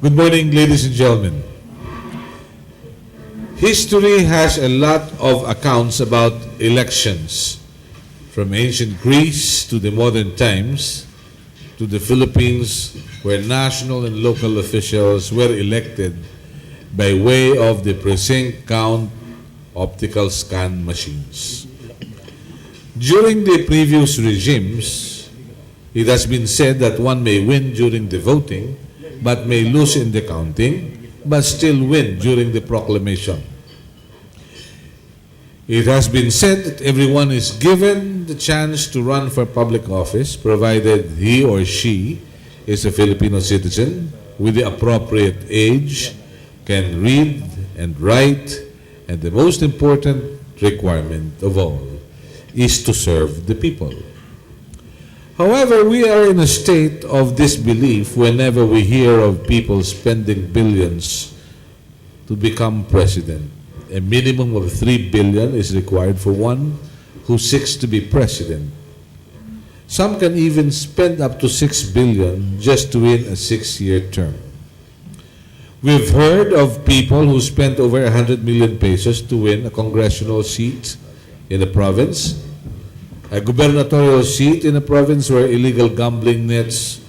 Good morning, ladies and gentlemen. History has a lot of accounts about elections, from ancient Greece to the modern times, to the Philippines, where national and local officials were elected by way of the precinct count optical scan machines. During the previous regimes, it has been said that one may win during the voting, but may lose in the counting, but still win during the proclamation. It has been said that everyone is given the chance to run for public office, provided he or she is a Filipino citizen with the appropriate age, can read and write, and the most important requirement of all is to serve the people. However, we are in a state of disbelief whenever we hear of people spending billions to become president. A minimum of 3 billion is required for one who seeks to be president. Some can even spend up to 6 billion just to win a 6-year term. We've heard of people who spent over 100 million pesos to win a congressional seat in a province, a gubernatorial seat in a province where illegal gambling nets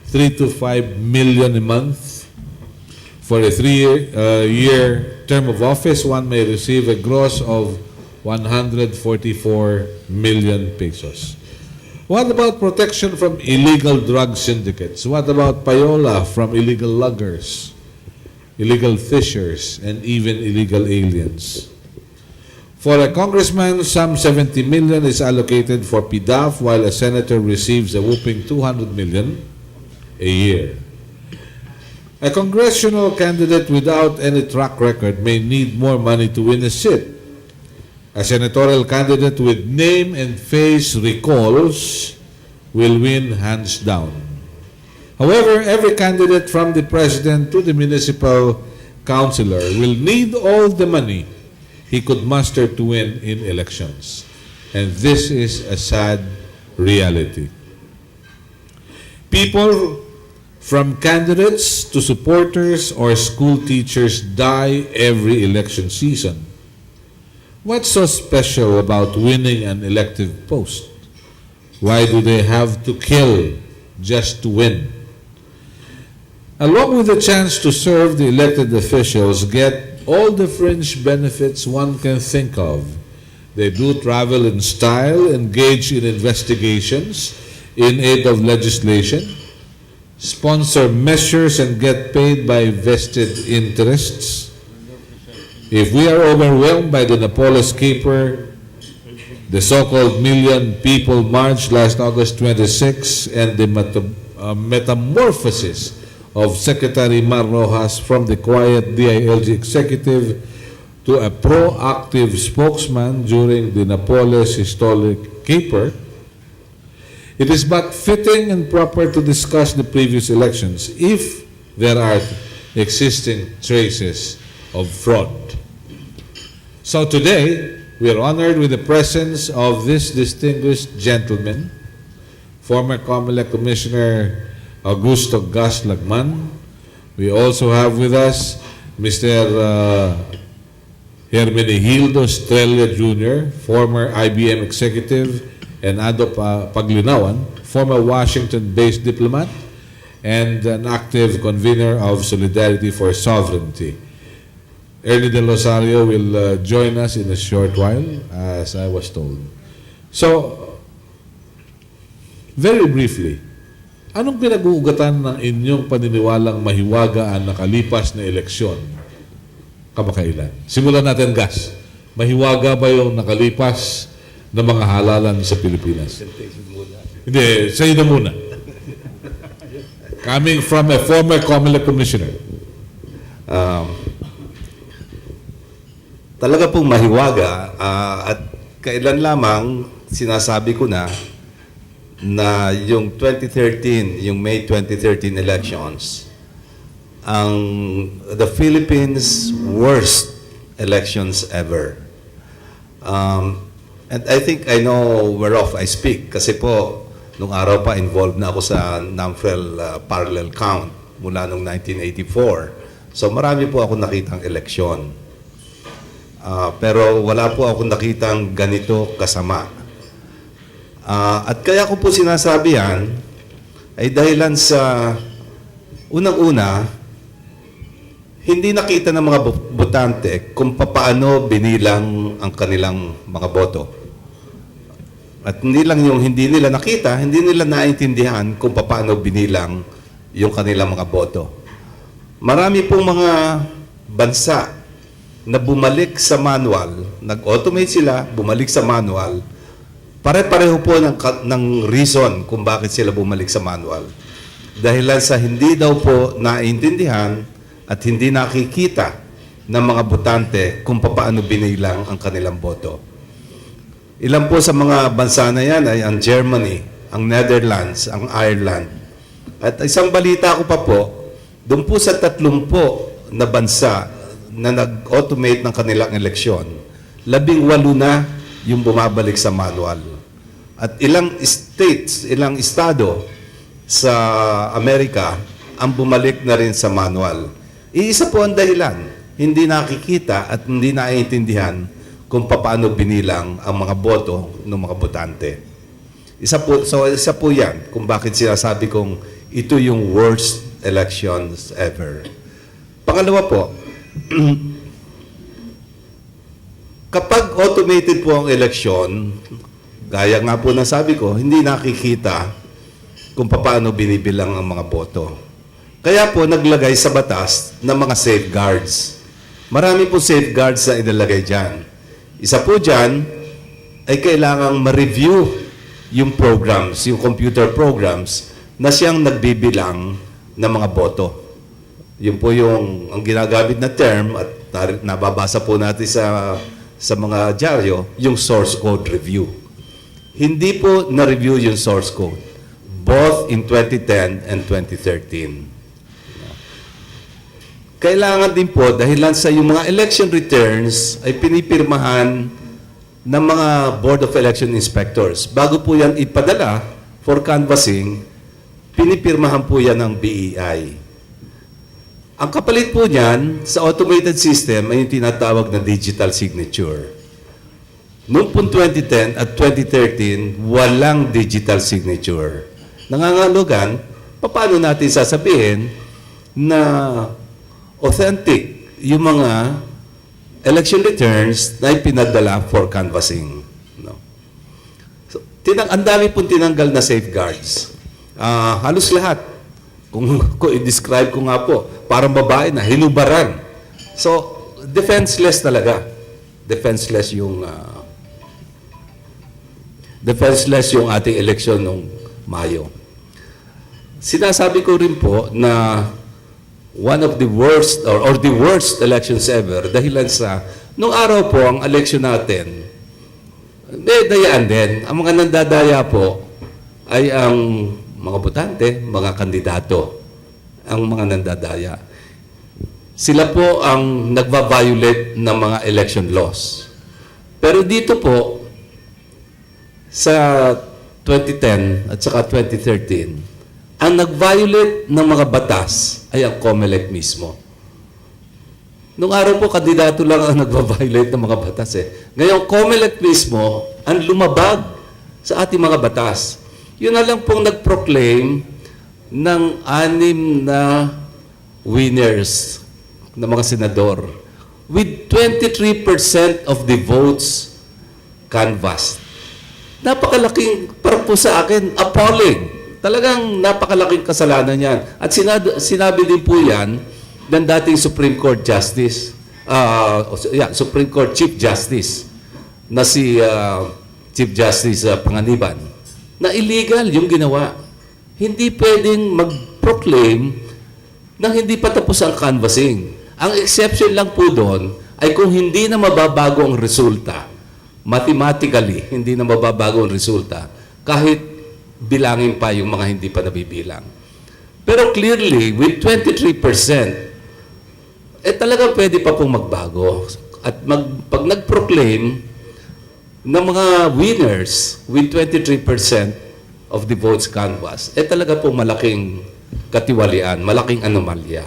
3 to 5 million a month. For a 3-year term of office, one may receive a gross of 144 million pesos. What about protection from illegal drug syndicates? What about payola from illegal luggers, illegal fishers, and even illegal aliens? For a congressman, some 70 million is allocated for PDAF, while a senator receives a whopping 200 million a year. A congressional candidate without any track record may need more money to win a seat. A senatorial candidate with name and face recalls will win hands down. However, every candidate from the president to the municipal councilor will need all the money he could muster to win in elections. And this is a sad reality. People, from candidates to supporters or school teachers, die every election season. What's so special about winning an elective post? Why do they have to kill just to win? Along with the chance to serve, the elected officials get all the fringe benefits one can think of. They do travel in style, engage in investigations in aid of legislation, sponsor measures, and get paid by vested interests. If we are overwhelmed by the Napoles Caper, the so-called Million People March last August 26, and the metamorphosis of Secretary Mar Rojas from the quiet DILG executive to a proactive spokesman during the Napoles Historic Caper, it is but fitting and proper to discuss the previous elections if there are existing traces of fraud. So today, we are honored with the presence of this distinguished gentleman, former COMELEC Commissioner Augusto Gas Lagman. We also have with us Mr. Hermenegildo Estrella Jr., former IBM executive, and Ado Paglinawan, former Washington-based diplomat and an active convener of Solidarity for Sovereignty. Ernie Del Rosario will join us in a short while, as I was told. So, very briefly, anong pinag-uugatan ng inyong paniniwalang mahiwaga ang nakalipas na eleksyon kamakailan? Simulan natin, Gas. Mahiwaga ba yung nakalipas na mga halalan sa Pilipinas? Hindi, sa'yo na muna. Coming from a former COMELEC commissioner. Talaga pong mahiwaga at kailan lamang sinasabi ko na yung 2013, yung May 2013 elections, the Philippines' worst elections ever. And I think I know whereof I speak kasi po, nung araw pa involved na ako sa NAMFREL parallel count. mula noong 1984. So marami po ako nakitang eleksyon. Pero wala po ako nakitang ganito kasama. At kaya ko po sinasabi yan ay dahilan sa unang-una, hindi nakita ng mga botante kung papaano binilang ang kanilang mga boto. At hindi lang yung hindi nila nakita, hindi nila naintindihan kung papaano binilang yung kanilang mga boto. Marami pong mga bansa na bumalik sa manual, nag-automate sila, bumalik sa manual, pare-pareho po ng reason kung bakit sila bumalik sa manual. Dahilan sa hindi daw po naintindihan at hindi nakikita ng mga botante kung paano binilang ang kanilang boto. Ilan po sa mga bansa na yan ay ang Germany, ang Netherlands, ang Ireland. At isang balita ko pa po, doon po sa 30 na bansa na nag-automate ng kanilang eleksyon, 18 na yung bumabalik sa manual. At ilang states, ilang estado sa Amerika ang bumalik na rin sa manual. Iisa po ang dahilan, hindi nakikita at hindi naiintindihan kung paano binilang ang mga boto ng mga botante. Isa po yan kung bakit sinasabi kong ito yung worst elections ever. Pangalawa po, kapag automated po ang eleksyon, gaya nga po na sabi ko, hindi nakikita kung paano binibilang ang mga boto. Kaya po naglagay sa batas ng mga safeguards. Marami po safeguards na inilagay dyan. Isa po dyan ay kailangang ma-review yung programs, yung computer programs na siyang nagbibilang ng mga boto. Yun po yung ang ginagamit na term at nababasa po natin sa mga dyaryo, yung source code review. Hindi po na-review yung source code, both in 2010 and 2013. Kailangan din po, dahilan sa yung mga election returns ay pinipirmahan ng mga Board of Election Inspectors. Bago po yan ipadala for canvassing, pinipirmahan po yan ng BEI. Ang kapalit po niyan sa automated system ay yung tinatawag na digital signature. Noong po 2010 at 2013, walang digital signature. Nangangahulugan, paano natin sasabihin na authentic yung mga election returns na ipinadala for canvassing. No? So, ang dami pong tinanggal na safeguards. Halos lahat. Kung i-describe ko nga po, parang babae na, hinubaran. So, defenseless talaga. Defenseless yung ating eleksyon noong Mayo. Sinasabi ko rin po na one of the worst or the worst elections ever dahilan sa nung araw po ang election natin dayaan din. Ang mga nandadaya po ay ang mga botante, mga kandidato ang mga nandadaya. Sila po ang nagva-violate ng mga election laws. Pero dito po sa 2010 at saka 2013 ang nag-violate ng mga batas ay ang COMELEC mismo. Noong araw po, kandidato lang ang nag-violate ng mga batas eh. Ngayon, COMELEC mismo ang lumabag sa ating mga batas. Yun na lang pong nag-proclaim ng 6 na winners ng mga senador with 23% of the votes canvassed. Napakalaking, para po sa akin, appalling. Talagang napakalaking kasalanan yan. At sinabi din po yan ng dating Supreme Court Justice, Supreme Court Chief Justice, na si Chief Justice Panganiban, na illegal yung ginawa. Hindi pwedeng mag-proclaim nang hindi pa tapos ang canvassing. Ang exception lang po doon ay kung hindi na mababago ang resulta, mathematically, hindi na mababago ang resulta, kahit bilangin pa yung mga hindi pa nabibilang. Pero clearly, with 23%, talaga pwede pa pong magbago. At pag nag-proclaim ng mga winners with 23% of the votes canvassed, talaga pong malaking katiwalian, malaking anomalya.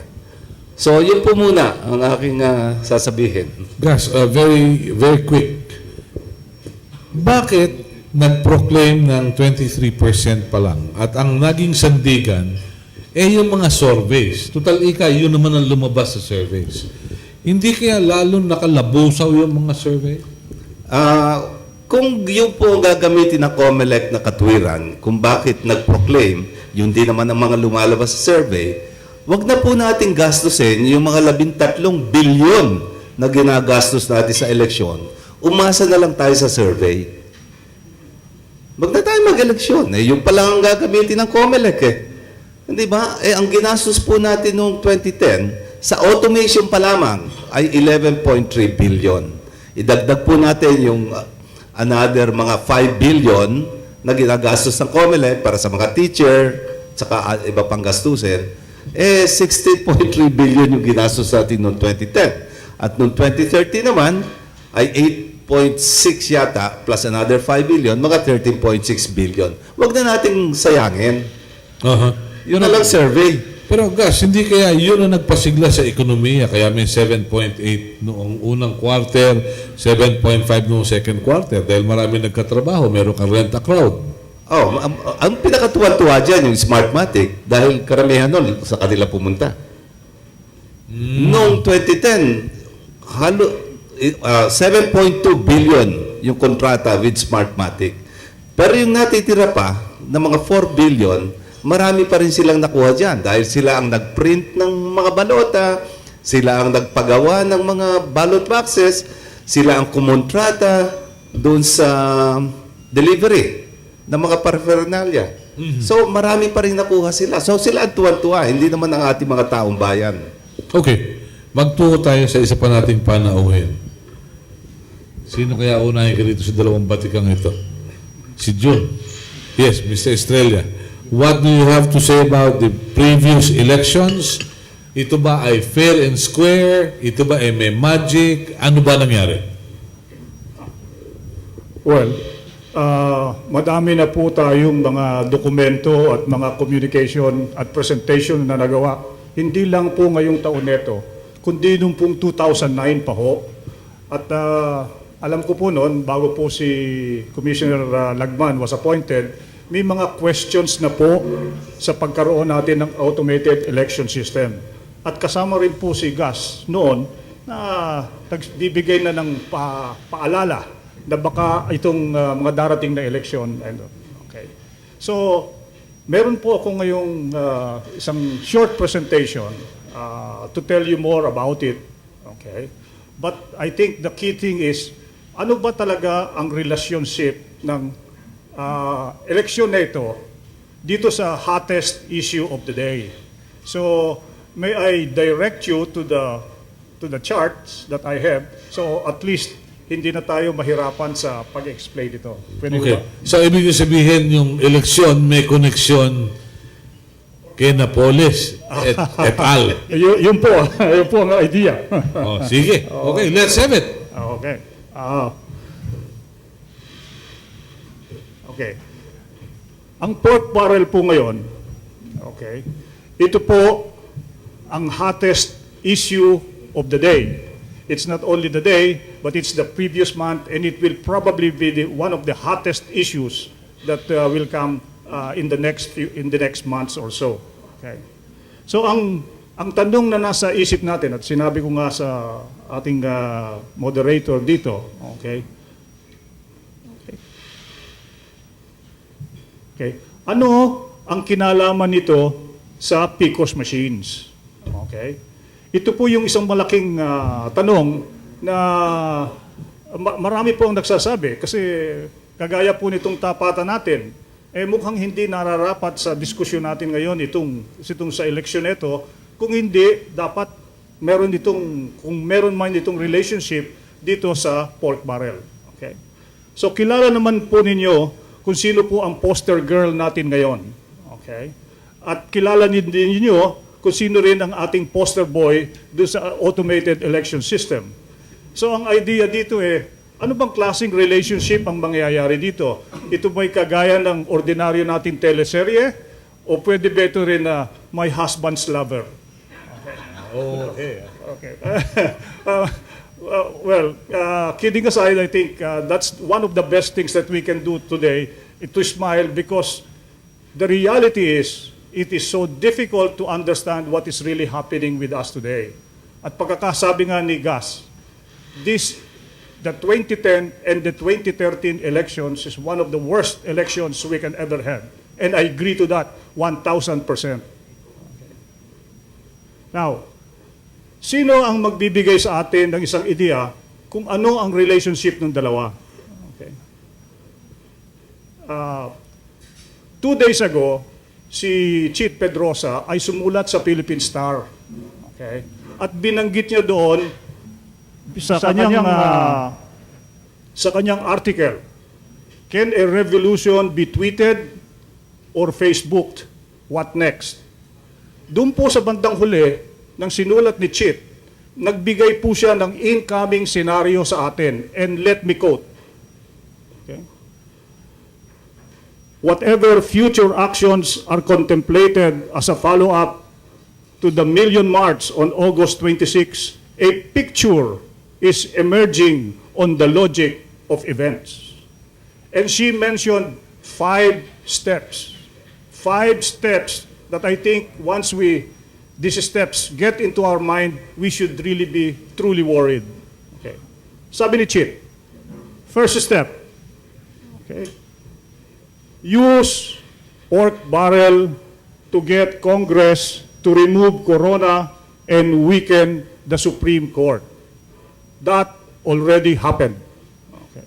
So, yun po muna ang aking sasabihin. Gus, very, very quick. Bakit nag-proclaim ng 23% pa lang at ang naging sandigan yung mga surveys? Total yun naman ang lumabas sa surveys. Hindi kaya lalong nakalabusaw yung mga survey? Kung yun po ang gagamitin ng COMELEC na katwiran, kung bakit nag-proclaim, yun din naman ang mga lumalabas sa survey, wag na po natin gastusin yung mga 13 bilyon na ginagastos natin sa eleksyon. Umasa na lang tayo sa survey. Wag na tayo mag-eleksyon. Yung pa lang ang gagamitin ng COMELEC Hindi ba? Ang ginastos po natin noong 2010, sa automation pa lamang, ay 11.3 billion. Idagdag po natin yung another mga 5 billion na ginagastos ng COMELEC para sa mga teacher, saka iba pang gastusin, 16.3 billion yung ginastos natin noong 2010. At noong 2030 naman, ay 8.6 yata, plus another 5 billion, mga 13.6 billion. Huwag na nating sayangin. Yun na lang survey. Pero Gus, hindi kaya yun ang nagpasigla sa ekonomiya? Kaya may 7.8 noong unang quarter, 7.5 noong second quarter. Dahil marami nagkatrabaho, meron kang rent-a-crowd. Ang pinakatuwa-tuwa dyan, yung Smartmatic, dahil karamihan nun sa kanila pumunta. Noong 2010, 7.2 billion yung kontrata with Smartmatic. Pero yung natitira pa, na mga 4 billion, marami pa rin silang nakuha dyan dahil sila ang nag-print ng mga balota, sila ang nagpagawa ng mga ballot boxes, sila ang kumontrata doon sa delivery ng mga paraphernalia. So, marami pa rin nakuha sila. So, sila ang tuwan-tuwa, hindi naman ang ating mga taong bayan. Okay. Magtuho tayo sa isa pa nating panauhin. Sino kaya unahin ka dito sa dalawang batikang ito? Si June. Yes, Mr. Estrella. What do you have to say about the previous elections? Ito ba ay fair and square? Ito ba ay may magic? Ano ba nangyari? Well, madami na po tayong mga dokumento at mga communication at presentation na nagawa. Hindi lang po ngayong taon neto, kundi nung pong 2009 pa ho. At alam ko po noon, bago po si Commissioner Lagman was appointed, may mga questions na po sa pagkaroon natin ng automated election system. At kasama rin po si Gus noon na nagbibigay na ng paalala na baka itong mga darating na election. Okay. So, meron po ako ngayong isang short presentation to tell you more about it. Okay. But I think the key thing is, ano ba talaga ang relationship ng eleksyon na ito dito sa hottest issue of the day? So, may I direct you to the charts that I have, so at least hindi na tayo mahirapan sa pag-explain ito. Pwede Okay. ba? So, ibig sabihin yung eleksyon may koneksyon kay Napoles et al. Yun po, yun po ang idea. Sige. Okay, let's have it. Okay. Okay. Ang pork barrel po ngayon, okay, ito po ang hottest issue of the day. It's not only the day, but it's the previous month, and it will probably be one of the hottest issues that will come in the next months or so. Okay. So ang tanong na nasa isip natin, at sinabi ko nga sa ating moderator dito, okay. Okay. Ano ang kinalaman nito sa PCOS machines? Okay. Ito po yung isang malaking tanong na marami po ang nagsasabi kasi kagaya po nitong tapatan natin, mukhang hindi nararapat sa diskusyon natin ngayon itong sa eleksyon ito, kung hindi dapat kung meron man itong relationship dito sa pork barrel. Okay. So kilala naman po ninyo kung sino po ang poster girl natin ngayon. Okay? At kilala din ninyo kung sino rin ang ating poster boy doon sa automated election system. So ang idea dito ano bang klaseng relationship ang mangyayari dito? Ito ba'y kagaya ng ordinaryo nating teleserye? O pwede ba ito rin na my husband's lover? Okay. Okay. Kidding aside, I think that's one of the best things that we can do today, to smile, because the reality is, it is so difficult to understand what is really happening with us today. At pagkakasabi nga ni Gus, the 2010 and the 2013 elections is one of the worst elections we can ever have. And I agree to that 1,000%. Now, sino ang magbibigay sa atin ng isang ideya kung ano ang relationship ng dalawa? Okay. 2 days ago, si Chit Pedrosa ay sumulat sa Philippine Star. Okay? At binanggit niya doon sa kanyang article, can a revolution be tweeted or Facebooked? What next? Doon po sa bandang huli ng sinulat ni Chit, nagbigay po siya ng incoming scenario sa atin. And let me quote. Okay? Whatever future actions are contemplated as a follow-up to the Million March on August 26, a picture is emerging on the logic of events. And she mentioned 5 steps. 5 steps that I think once these steps get into our mind, we should really be truly worried. Okay. Sabi ni Chit, first step, okay, use pork barrel to get Congress to remove Corona and weaken the Supreme Court. That already happened. Okay.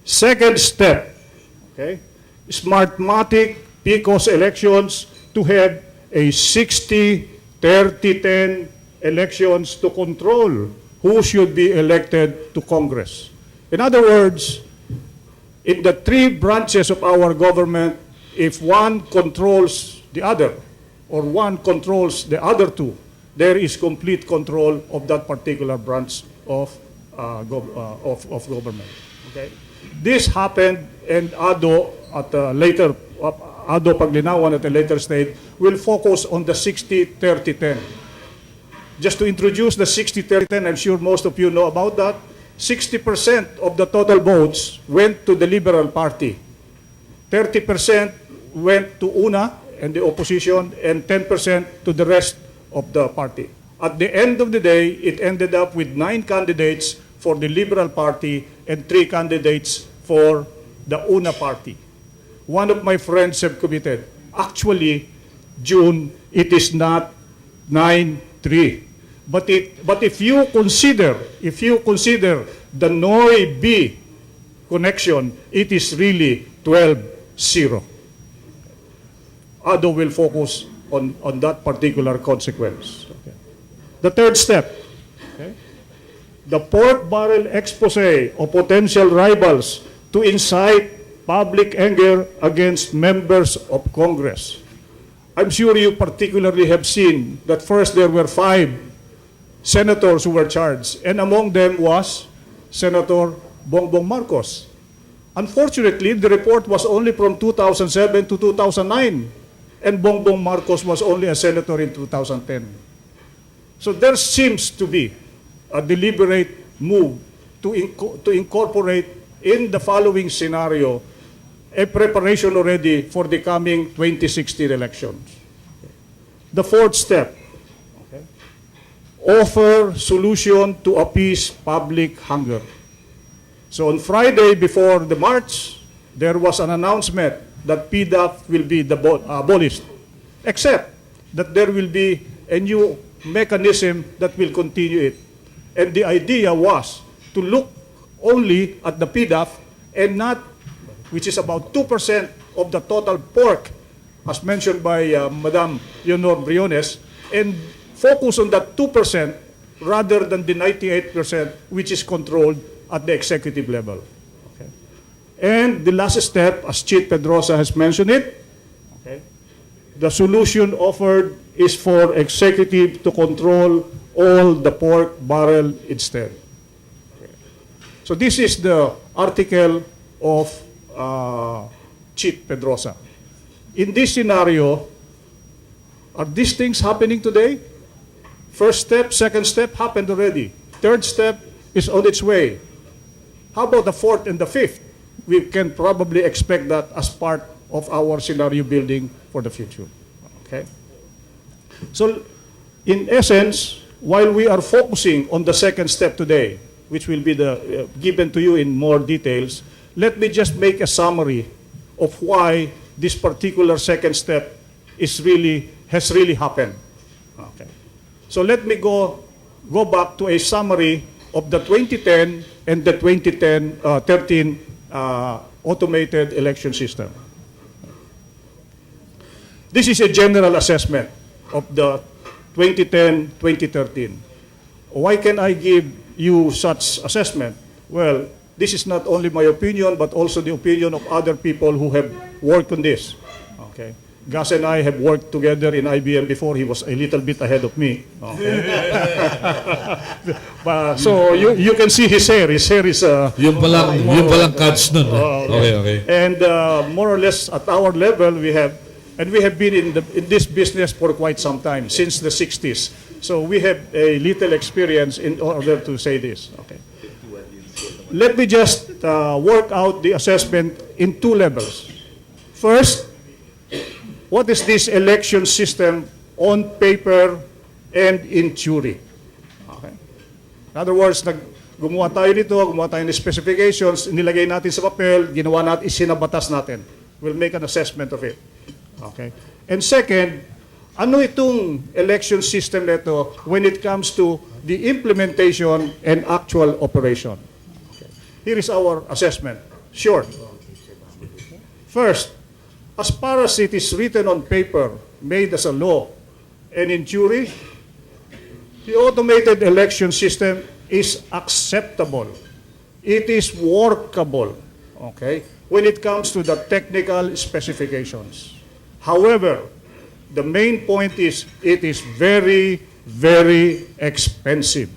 Second step, okay, Smartmatic PCOS elections to have a 60-30-10 elections to control who should be elected to Congress. In other words, in the 3 branches of our government, if one controls the other, or one controls the other 2, there is complete control of that particular branch of government. Okay? This happened, and Ado Paglinawan at a later stage will focus on the 60-30-10. Just to introduce the 60-30-10, I'm sure most of you know about that. 60% of the total votes went to the Liberal Party. 30% went to UNA and the opposition, and 10% to the rest of the party. At the end of the day, it ended up with 9 candidates for the Liberal Party and 3 candidates for the UNA Party. One of my friends have committed. Actually, June, it is not 9-3. But if you consider the Noy-B connection, it is really 12-0. Ado will focus on that particular consequence. Okay. The third step, okay, the pork barrel expose of potential rivals to incite public anger against members of Congress. I'm sure you particularly have seen that first there were 5 senators who were charged, and among them was Senator Bongbong Marcos. Unfortunately, the report was only from 2007 to 2009, and Bongbong Marcos was only a senator in 2010. So there seems to be a deliberate move to incorporate in the following scenario a preparation already for the coming 2016 elections. The fourth step, okay, offer solution to appease public hunger. So on Friday before the march, there was an announcement that PDAF will be abolished, except that there will be a new mechanism that will continue it. And the idea was to look only at the PDAF and not, which is about 2% of the total pork, as mentioned by Madam Leonor Briones, and focus on that 2% rather than the 98% which is controlled at the executive level. Okay. And the last step, as Chief Pedrosa has mentioned it, okay, the solution offered is for executive to control all the pork barrel instead. Okay. So this is the article of Chief Pedrosa. in this scenario, are these things happening today? First step, second step happened already. Third step is on its way. How about the fourth and the fifth? We can probably expect that as part of our scenario building for the future. Okay? So, in essence, while we are focusing on the second step today, which will be given to you in more details, let me just make a summary of why this particular second step has really happened. Okay. So let me go back to a summary of the 2010 and the 13 automated election system. This is a general assessment of the 2010-2013. Why can I give you such assessment? Well, this is not only my opinion, but also the opinion of other people who have worked on this. Okay. Gus and I have worked together in IBM before. He was a little bit ahead of me. Okay. So you can see his hair. His hair is... Yung palang cards nun. Okay. And more or less at our level, we have been in this business for quite some time, since the 60s. So we have a little experience in order to say this. Okay. Let me just work out the assessment in two levels. First, what is this election system on paper and in theory? Okay. In other words, gumawa tayo ng specifications, nilagay natin sa papel, ginawa natin, isinabatas natin. We'll make an assessment of it. Okay. And second, ano itong election system nito when it comes to the implementation and actual operation? Okay. Here is our assessment. Short. First, as far as it is written on paper, made as a law, and in theory, the automated election system is acceptable. It is workable, okay, when it comes to the technical specifications. However, the main point is it is very, very expensive.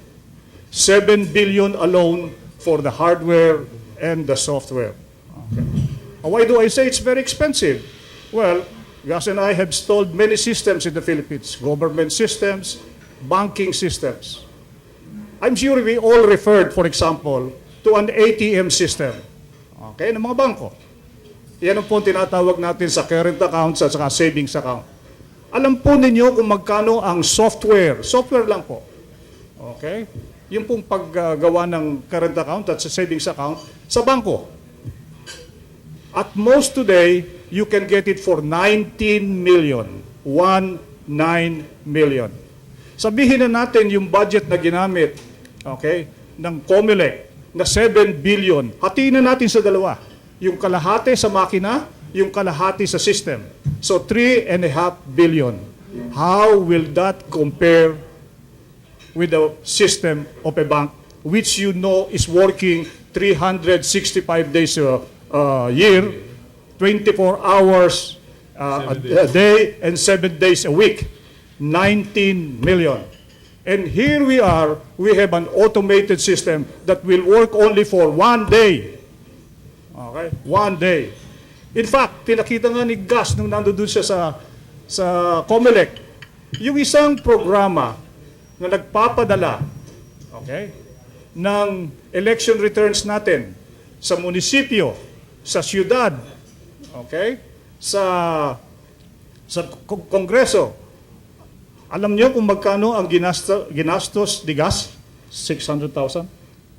7 billion alone for the hardware and the software. Okay. Why do I say it's very expensive? Well, Gus and I have installed many systems in the Philippines, government systems, banking systems. I'm sure we all referred, for example, to an ATM system, okay, ng mga bangko. Yan ang po tinatawag natin sa current accounts at saka savings account. Alam po ninyo kung magkano ang software lang po, okay, yung pong paggawa ng current account at sa savings account sa bangko. At most today, you can get it for 19 million. 19 million. Sabihin na natin yung budget na ginamit, okay, ng COMELEC na 7 billion. Hatiin na natin sa dalawa. Yung kalahati sa makina, yung kalahati sa system. So 3.5 billion. How will that compare with the system of a bank which you know is working 365 days year, 24 hours a day, and 7 days a week. 19 million. And here we are, we have an automated system that will work only for 1 day. Okay? 1 day. In fact, pinakita nga ni Gus nung nandun siya sa COMELEC, yung isang programa na nagpapadala, okay, ng election returns natin sa munisipyo, sa siyudad, okay, sa kongreso. Alam niyo kung magkano ang ginastos ni Gus? 600,000?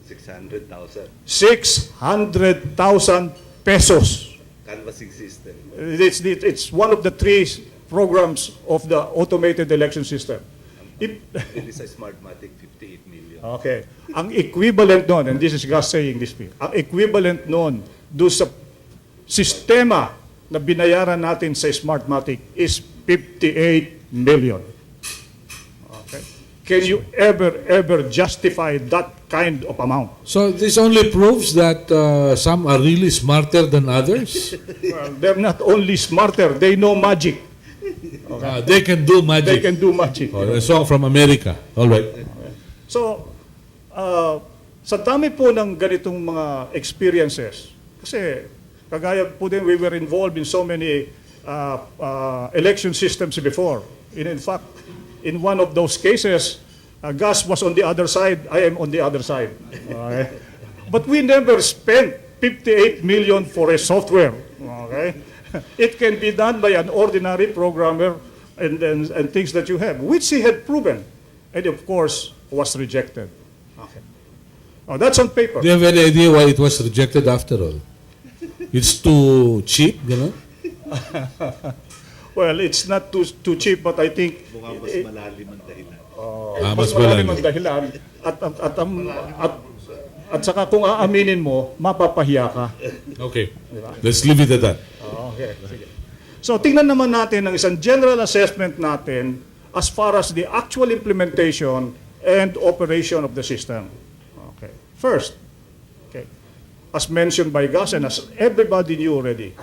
600,000. 600,000 pesos. Canvassing system. It's one of the 3 programs of the automated election system. It is a Smartmatic 58 million. Okay. Ang equivalent nun, and this is Gus saying this, ang equivalent nun doon sa sistema na binayaran natin sa Smartmatic is 58 million. Okay. Can you ever justify that kind of amount? So this only proves that some are really smarter than others? Well, they're not only smarter, they know magic. Okay. They can do magic. They can do magic. Oh, a song from America. All right. So, sa dami po ng ganitong mga experiences, kasi kagaya po din, we were involved in so many election systems before. In fact, in one of those cases, Gus was on the other side, I am on the other side. Okay? But we never spent 58 million for a software. Okay? It can be done by an ordinary programmer and things that you have, which he had proven, and of course, was rejected. Okay. Oh, that's on paper. Do you have any idea why it was rejected after all? It's too cheap, you know? Well, it's not too cheap, but I think Mukhang mas malalim ang dahilan. mas malalim ang dahilan at saka kung aaminin mo, mapapahiya ka. Okay. Let's leave it at that. Okay, sige. So tingnan naman natin ang isang general assessment natin as far as the actual implementation and operation of the system. Okay. First, okay, as mentioned by Gus and as everybody knew already,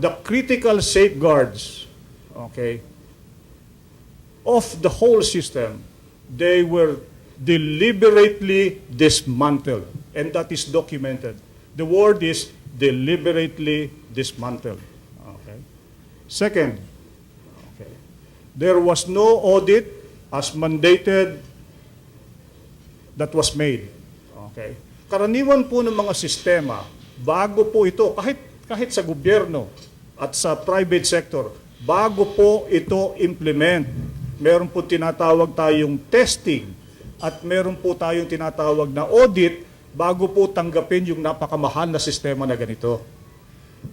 the critical safeguards, okay, of the whole system, they were deliberately dismantled, and that is documented. The word is deliberately dismantled. Okay. Second, okay, there was no audit as mandated that was made. Okay. Karaniwan po ng mga sistema, bago po ito, kahit sa gobyerno at sa private sector, bago po ito implement, meron po tinatawag tayong testing at meron po tayong tinatawag na audit bago po tanggapin yung napakamahal na sistema na ganito.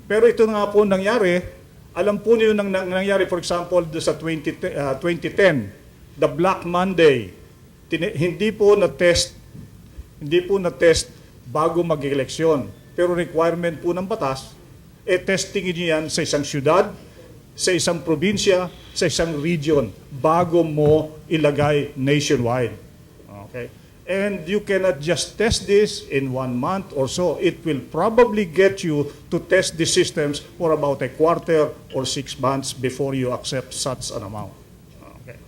Pero ito nga po nangyari, alam po niyo nang nangyari, for example, sa 2010, the Black Monday, hindi po na-test bago mag-eleksyon. Pero requirement po ng batas, testingin niyo yan sa isang syudad, sa isang probinsya, sa isang region, bago mo ilagay nationwide. Okay? And you cannot just test this in 1 month or so. It will probably get you to test the systems for about a quarter or 6 months before you accept such an amount. Okay.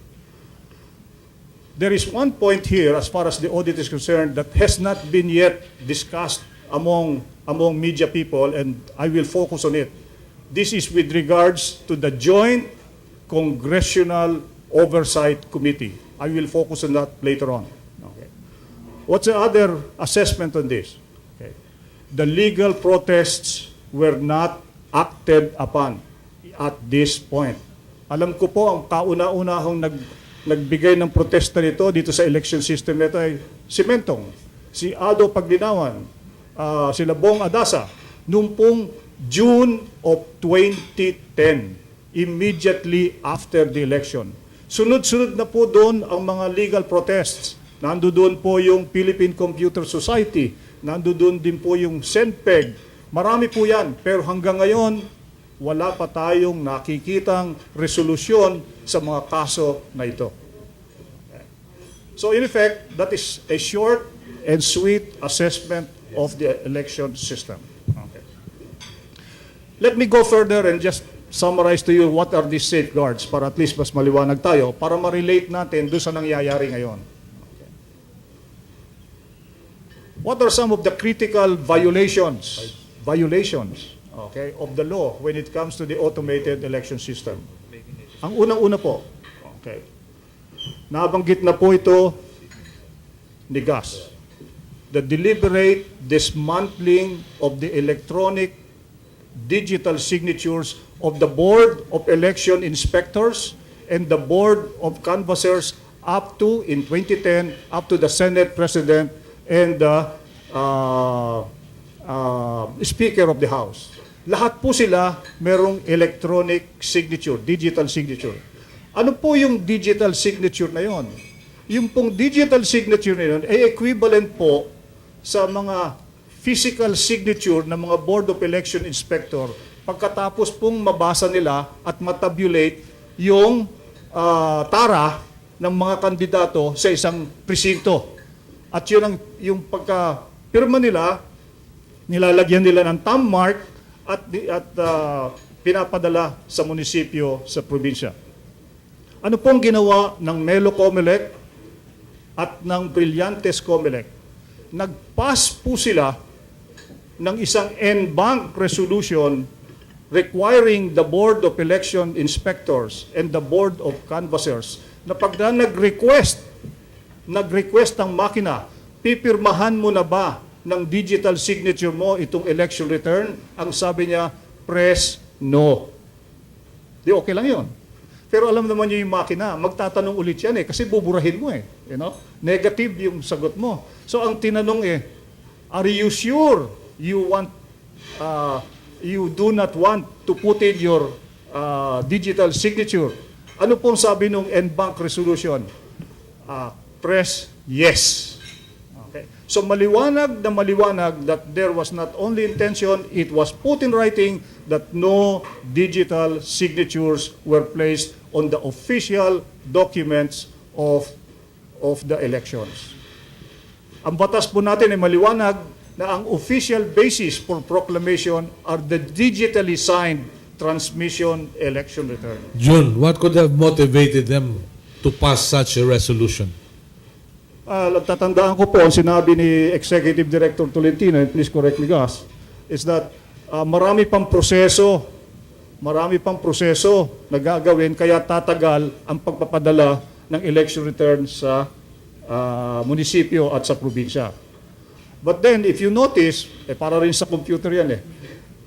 There is one point here, as far as the audit is concerned, that has not been yet discussed among media people, and I will focus on it. This is with regards to the Joint Congressional Oversight Committee. I will focus on that later on. Okay. What's the other assessment on this? Okay. The legal protests were not acted upon at this point. Alam ko po, ang kauna-unahong nagbigay ng protesta nito dito sa election system nito ay si Mentong, si Ado Paglinawan, sila Bong Adasa, noong pong June of 2010, immediately after the election. Sunod-sunod na po doon ang mga legal protests. Nandoon po yung Philippine Computer Society, nandoon din po yung SENPEG. Marami po yan, pero hanggang ngayon, wala pa tayong nakikitang resolusyon sa mga kaso na ito. So in effect, that is a short and sweet assessment of the election system. Okay. Let me go further and just summarize to you what are these safeguards para at least mas maliwanag tayo para ma-relate natin doon sa nangyayari ngayon. Okay. What are some of the critical violations, okay, of the law when it comes to the automated election system? Ang unang-una po, okay, nabanggit na po ito ni Gus, the deliberate dismantling of the electronic digital signatures of the Board of Election Inspectors and the Board of Canvassers up to, in 2010, up to the Senate President and the Speaker of the House. Lahat po sila merong electronic signature, digital signature. Ano po yung digital signature na yon? Yung pong digital signature na yon ay equivalent po sa mga physical signature ng mga Board of Election Inspector pagkatapos pong mabasa nila at matabulate yung tara ng mga kandidato sa isang presinto. At yun yung pagka-pirma nila, nilalagyan nila ng thumb mark at pinapadala sa munisipyo, sa probinsya. Ano pong ginawa ng Melo Comelec at ng Brillantes Comelec? Nag-pass po sila ng isang en banc resolution requiring the Board of Election Inspectors and the Board of Canvassers na pag nag-request ang makina, pipirmahan mo na ba ng digital signature mo itong election return? Ang sabi niya, press no. Di okay lang yun. Pero alam naman niyo yung makina, magtatanong ulit yan kasi buburahin mo You know? Negative yung sagot mo. So ang tinanong are you sure you do not want to put in your digital signature? Ano pong sabi nung en-banc resolution? Press yes. Okay. So maliwanag that there was not only intention, it was put in writing that no digital signatures were placed on the official documents of the elections. Ang batas po natin ay maliwanag na ang official basis for proclamation are the digitally signed transmission election return. June, what could have motivated them to pass such a resolution? Tatandaan ko po, ang sinabi ni Executive Director Tolentino, and please correct me guys, is that marami pang proseso na gagawin, kaya tatagal ang pagpapadala ng election return sa munisipyo at sa probinsya. But then, if you notice, para rin sa computer yan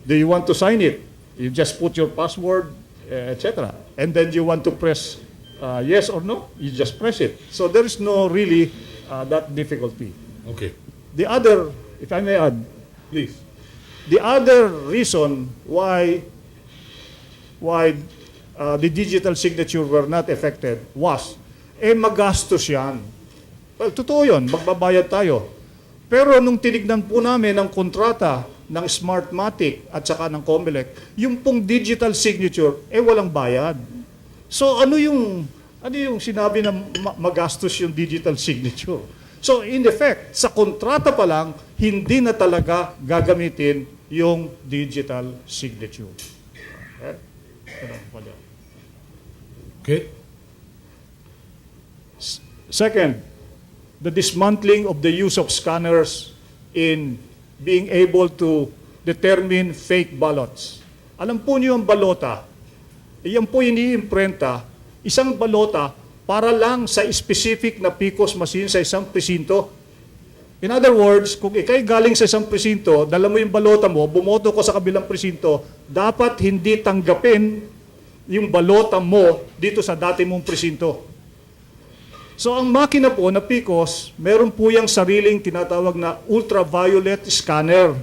do you want to sign it? You just put your password, etc. And then you want to press yes or no, you just press it. So there is no really that difficulty. Okay. The other, if I may add, Please. the other reason why the digital signature were not affected was, magastos yan. Well, totoo yun, magbabayad tayo. Pero nung tinignan po namin ang kontrata ng Smartmatic at saka ng Comelec, yung pong digital signature, walang bayad. So ano yung sinabi na magastos yung digital signature? So in effect, sa kontrata pa lang, hindi na talaga gagamitin yung digital signature. Okay. Second, the dismantling of the use of scanners in being able to determine fake ballots. Alam po niyo ang balota, iyan po iniimprenta, isang balota para lang sa specific na PCOS machine sa isang presinto. In other words, kung ikay galing sa isang presinto, dala mo yung balota mo, bumoto ko sa kabilang presinto, dapat hindi tanggapin yung balota mo dito sa dati mong presinto. So ang makina po na PCOS, meron po yung sariling tinatawag na ultraviolet scanner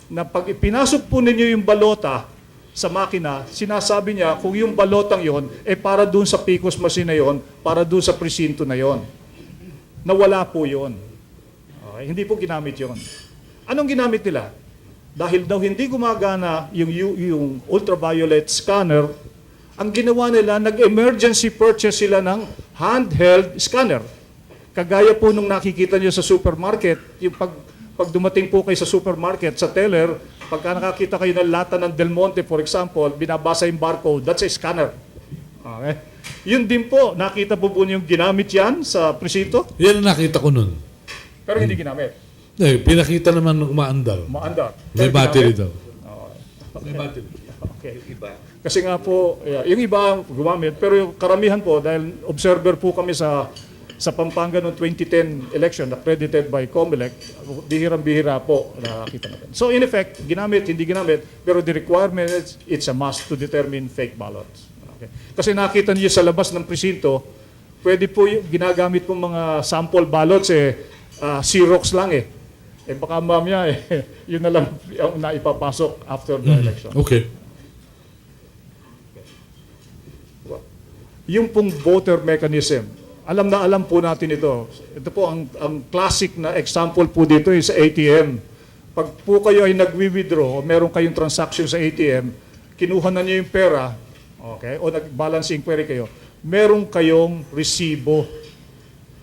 na pag ipinasok po ninyo yung balota sa makina, sinasabi niya kung yung balotang yon para dun sa PCOS machine na yon, para dun sa presinto na yon. Nawala po yon. Okay? Hindi po ginamit yon. Anong ginamit nila? Dahil daw hindi gumagana yung ultraviolet scanner, ang ginawa nila, nag-emergency purchase sila ng handheld scanner. Kagaya po nung nakikita nyo sa supermarket, yung pag dumating po kayo sa supermarket, sa teller, pagka nakakita kayo ng lata ng Del Monte, for example, binabasa yung barcode, that's a scanner. Okay? Yun din po, nakita po yung ginamit yan sa presinto, Yan ang nakita ko nun. pero hindi ginamit. Pinakita naman ng maandar. Maandar. May Pero battery ginamit. daw. May battery. Okay. Kasi nga po, yung iba gumamit, pero yung karamihan po, dahil observer po kami sa Pampanga noong 2010 election, accredited by Comelec, bihirang-bihira po nakakita natin. So in effect, ginamit, hindi ginamit, pero the requirement is, it's a must to determine fake ballots. Okay. Kasi nakita niyo sa labas ng presinto, pwede po yung ginagamit pong mga sample ballots, Xerox lang baka mamaya, yun na lang ang naipapasok after the election. Okay. Yung pong voter mechanism, alam na alam po natin ito. Ito po ang classic na example po dito is sa ATM. Pag po kayo ay nagwi-withdraw, meron kayong transaction sa ATM, kinuha na niyo yung pera, okay, o nag-balance inquiry kayo, meron kayong resibo.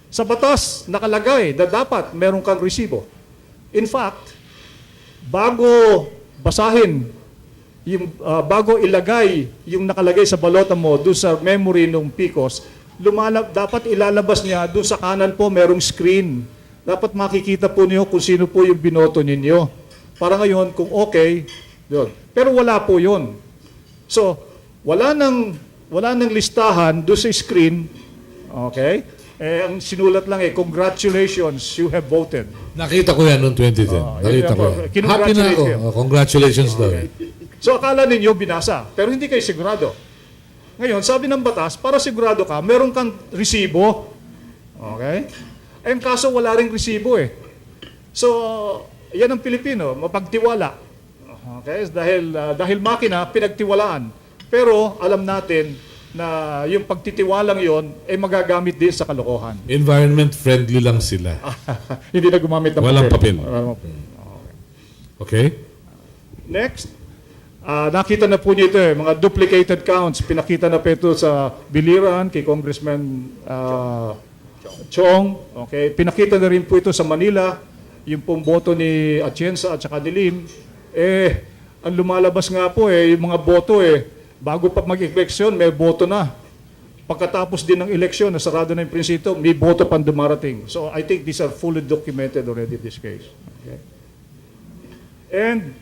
Sa batas, nakalagay na dapat meron kang resibo. In fact, bago basahin bago ilagay yung nakalagay sa balota mo doon sa memory ng PCOS, dapat ilalabas niya doon sa kanan po merong screen. Dapat makikita po niyo kung sino po yung binoto ninyo. Para ngayon, kung okay, yun. Pero wala po yun. So, wala nang listahan do sa screen, okay? Ang sinulat lang congratulations, you have voted. Nakita ko yan noong 2010. Nakita ko yan. Happy na ako. Oh, congratulations daw. So, akala ninyo binasa, pero hindi kayo sigurado. Ngayon, sabi ng batas, para sigurado ka, meron kang resibo. Okay? Ang kaso, wala ring resibo eh. So, yan ang Pilipino, mapagtiwala. Okay? Dahil makina, pinagtiwalaan. Pero, alam natin na yung pagtitiwalang yon ay magagamit din sa kalokohan. Environment friendly lang sila. Hindi na gumamit ng Walang papel. Walang papel. Okay? Next. Nakita na po niyo ito mga duplicated counts. Pinakita na po ito sa Biliran, kay Congressman Chong. Okay? Pinakita na rin po ito sa Manila, yung pong boto ni Atienza at saka ni Lim. Ang lumalabas nga po yung mga boto bago pa mag-eleksyon, may boto na. Pagkatapos din ng eleksyon, nasarado na yung prinsito, may boto pang dumarating. So I think these are fully documented already in this case. Okay? And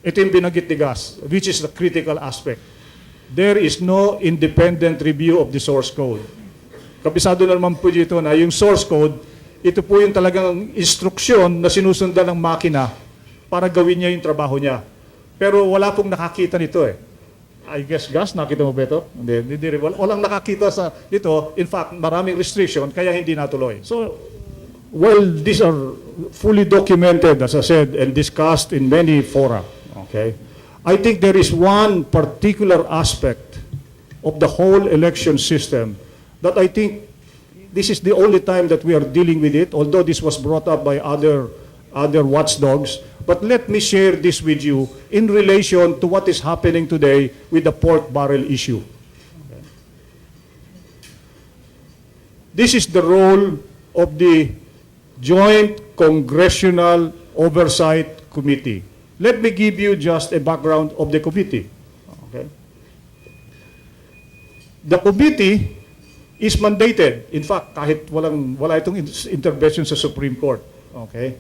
ito yung binanggit ni Gas, which is the critical aspect. There is no independent review of the source code. Kabisado na naman po dito na yung source code, ito po yung talagang instruksyon na sinusundan ng makina para gawin niya yung trabaho niya. Pero wala pong nakakita nito I guess, Gas, nakita mo ba ito? Hindi rin. Walang nakakita sa dito. In fact, maraming restriction, kaya hindi natuloy. So, well, these are fully documented, as I said, and discussed in many fora. Okay? I think there is one particular aspect of the whole election system that I think this is the only time that we are dealing with it, although this was brought up by other watchdogs. But let me share this with you in relation to what is happening today with the pork barrel issue. Okay. This is the role of the Joint Congressional Oversight Committee. Let me give you just a background of the committee. Okay. The committee is mandated. In fact, kahit wala itong intervention sa Supreme Court. Okay.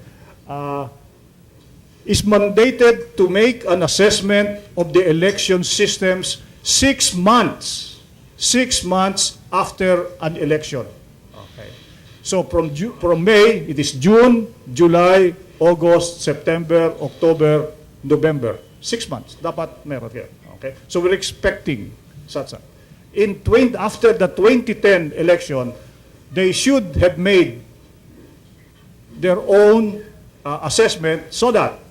Is mandated to make an assessment of the election systems 6 months after an election. Okay. So from May, it is June, July, August, September, October, November. 6 months. Dapat meron yan. Okay. So we're expecting such a. After the 2010 election, they should have made their own assessment so that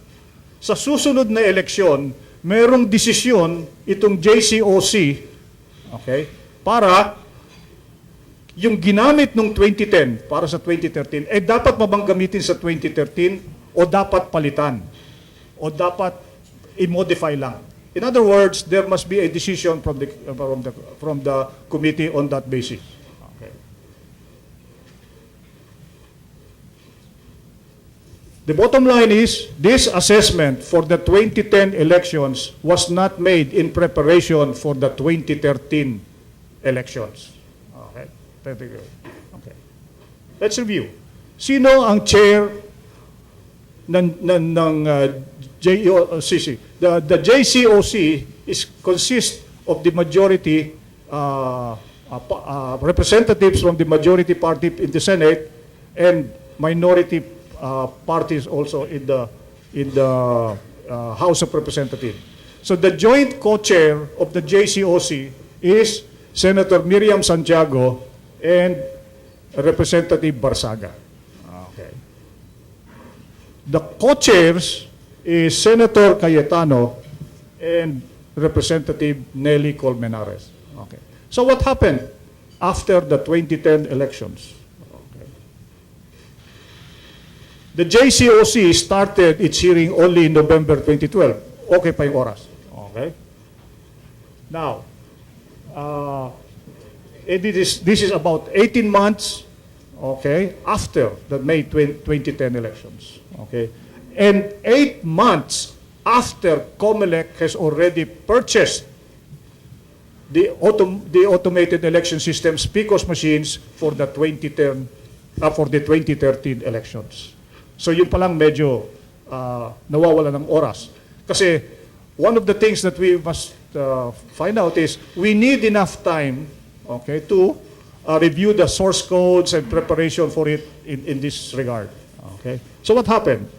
sa susunod na eleksyon, mayroong desisyon itong JCOC, okay, para yung ginamit nung 2010 para sa 2013, dapat mabang gamitin sa 2013 o dapat palitan o dapat i-modify lang. In other words, there must be a decision from the committee on that basis. The bottom line is, this assessment for the 2010 elections was not made in preparation for the 2013 elections. Okay. Okay. Let's review. Sino ang chair ng JCOC? The JCOC consists of the majority representatives from the majority party in the Senate and minority parties also in the House of Representatives. So the joint co-chair of the JCOC is Senator Miriam Santiago and Representative Barsaga. Okay. The co-chairs is Senator Cayetano and Representative Nelly Colmenares. Okay. So what happened after the 2010 elections? The JCOC started its hearing only in November 2012. Okay pa yung oras. Okay? Now, this is about 18 months, okay, after the May 2010 elections. Okay? And 8 months after COMELEC has already purchased the automated election systems PICOS machines for the 2013 elections. So yun palang medyo nawawala ng oras. Kasi one of the things that we must find out is we need enough time, okay, to review the source codes and preparation for it in this regard. Okay. So what happened?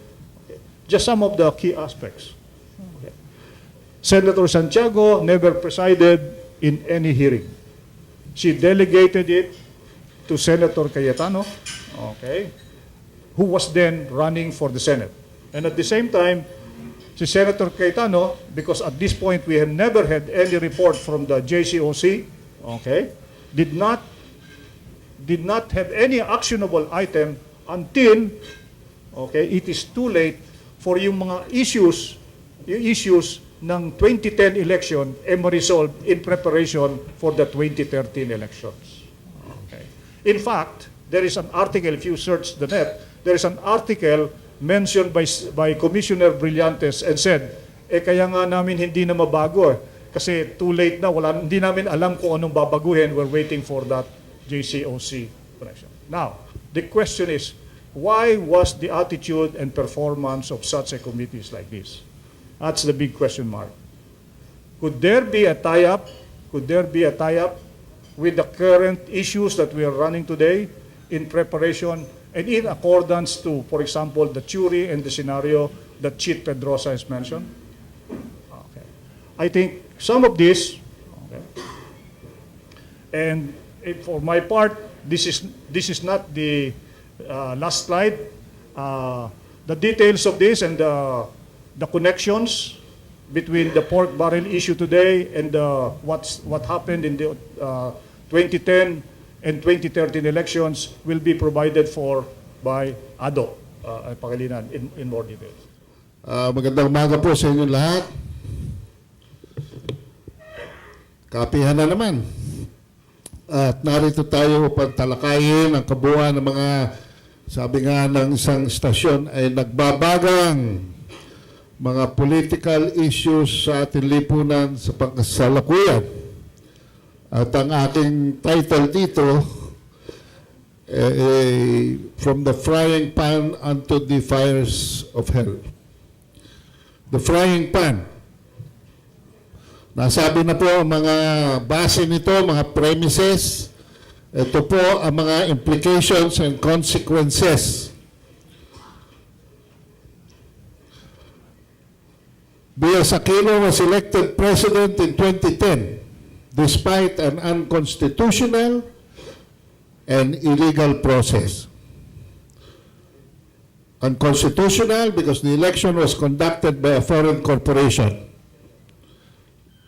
Just some of the key aspects. Okay. Senator Santiago never presided in any hearing. She delegated it to Senator Cayetano, okay, who was then running for the Senate. And at the same time, si Senator Cayetano, because at this point we have never had any report from the JCOC, okay, did not have any actionable item until, okay, it is too late for yung mga issues ng 2010 election ma-resolve in preparation for the 2013 elections. Okay. In fact, there is an article, if you search the net, there is an article mentioned by Commissioner Brillantes and said, kaya nga namin hindi na mabago kasi too late na, hindi namin alam kung anong babaguhin, we're waiting for that JCOC election. Now, the question is, why was the attitude and performance of such a committees like this? That's the big question mark. Could there be a tie-up? Could there be a tie-up with the current issues that we are running today in preparation and in accordance to, for example, the theory and the scenario that Chief Pedrosa has mentioned? Okay. I think some of this, okay, and for my part, this is not the last slide. The details of this and the connections between the pork barrel issue today and what happened in the 2010 and 2013 elections will be provided for by Ado Pangilinan in more details. Magandang umaga po sa inyo lahat. Kapihan na naman. At narito tayo upang talakayin ang kabuuan ng mga, sabi nga ng isang istasyon, ay nagbabagang mga political issues sa ating lipunan sa pagkasalukuyan. At ang aking title dito, From the Frying Pan unto the Fires of Hell. The Frying Pan. Nasabi na po ang mga base nito, mga premises. Ito po ang mga implications and consequences. B.S. Aquino was elected president in 2010 despite an unconstitutional and illegal process. Unconstitutional because the election was conducted by a foreign corporation.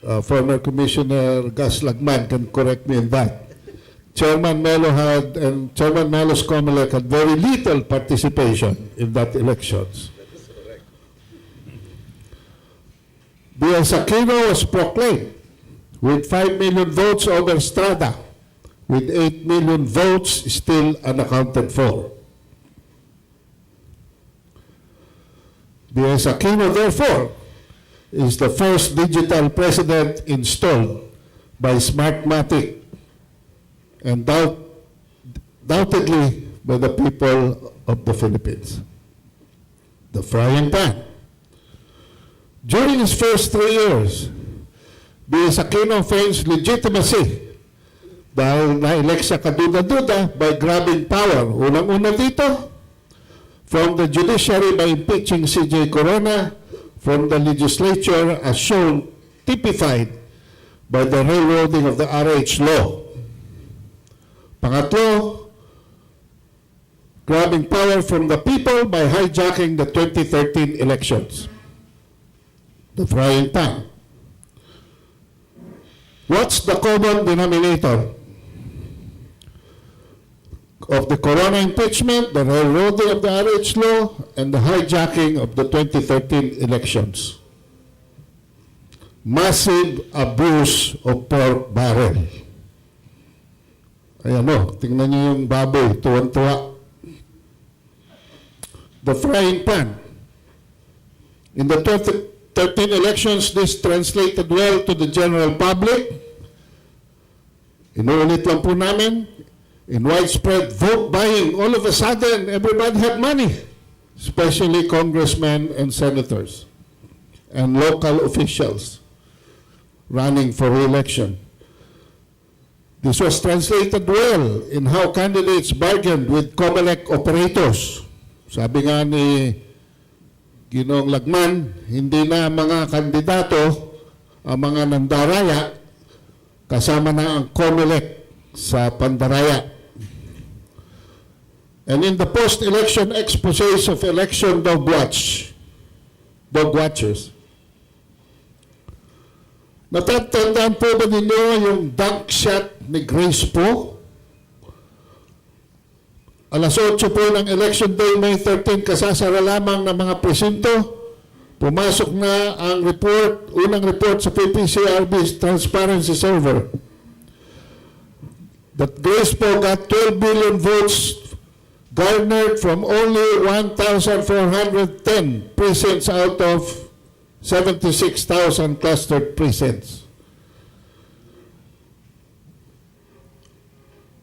Former Commissioner Gus Lagman can correct me in that. Chairman Melos Comelec had very little participation in that elections. B.S. Aquino was proclaimed with 5 million votes over Estrada, with 8 million votes still unaccounted for. B.S. Aquino, therefore, is the first digital president installed by Smartmatic and doubtedly by the people of the Philippines. The Frying Pan. During his first 3 years, B.S. Aquino feigns legitimacy dahil na-elect siya kaduda-duda by grabbing power. Unang-una dito, from the judiciary by impeaching C.J. Corona, from the legislature as shown typified by the railroading of the RH law. Pangatlo, grabbing power from the people by hijacking the 2013 elections. The Frying Pan. What's the common denominator of the Corona impeachment, the railroading of the RH law, and the hijacking of the 2013 elections? Massive abuse of pork barrel. Ayan o, tingnan niyo yung baboy, tuwan-tuwa. The Frying Pan. In the 2013 elections, this translated well to the general public. Inuulit lang po namin, in widespread vote buying, all of a sudden, everybody had money, especially congressmen and senators and local officials. running for re-election. This was translated well in how candidates bargained with COMELEC operators. Sabi nga ni Ginoong Lagman, hindi na mga kandidato ang mga nandaraya, kasama na ang COMELEC sa pandaraya. And in the post-election exposés of election dog watchers, natatandaan po ba ninyo yung dunk shot ni Grace po? Alas 8 po ng election day, May 13, kasasara lamang ng mga presinto. Pumasok na ang report, unang report sa PPCRB's transparency server, that Grace po got 12 billion votes garnered from only 1,410 precincts out of 76,000 clustered precincts.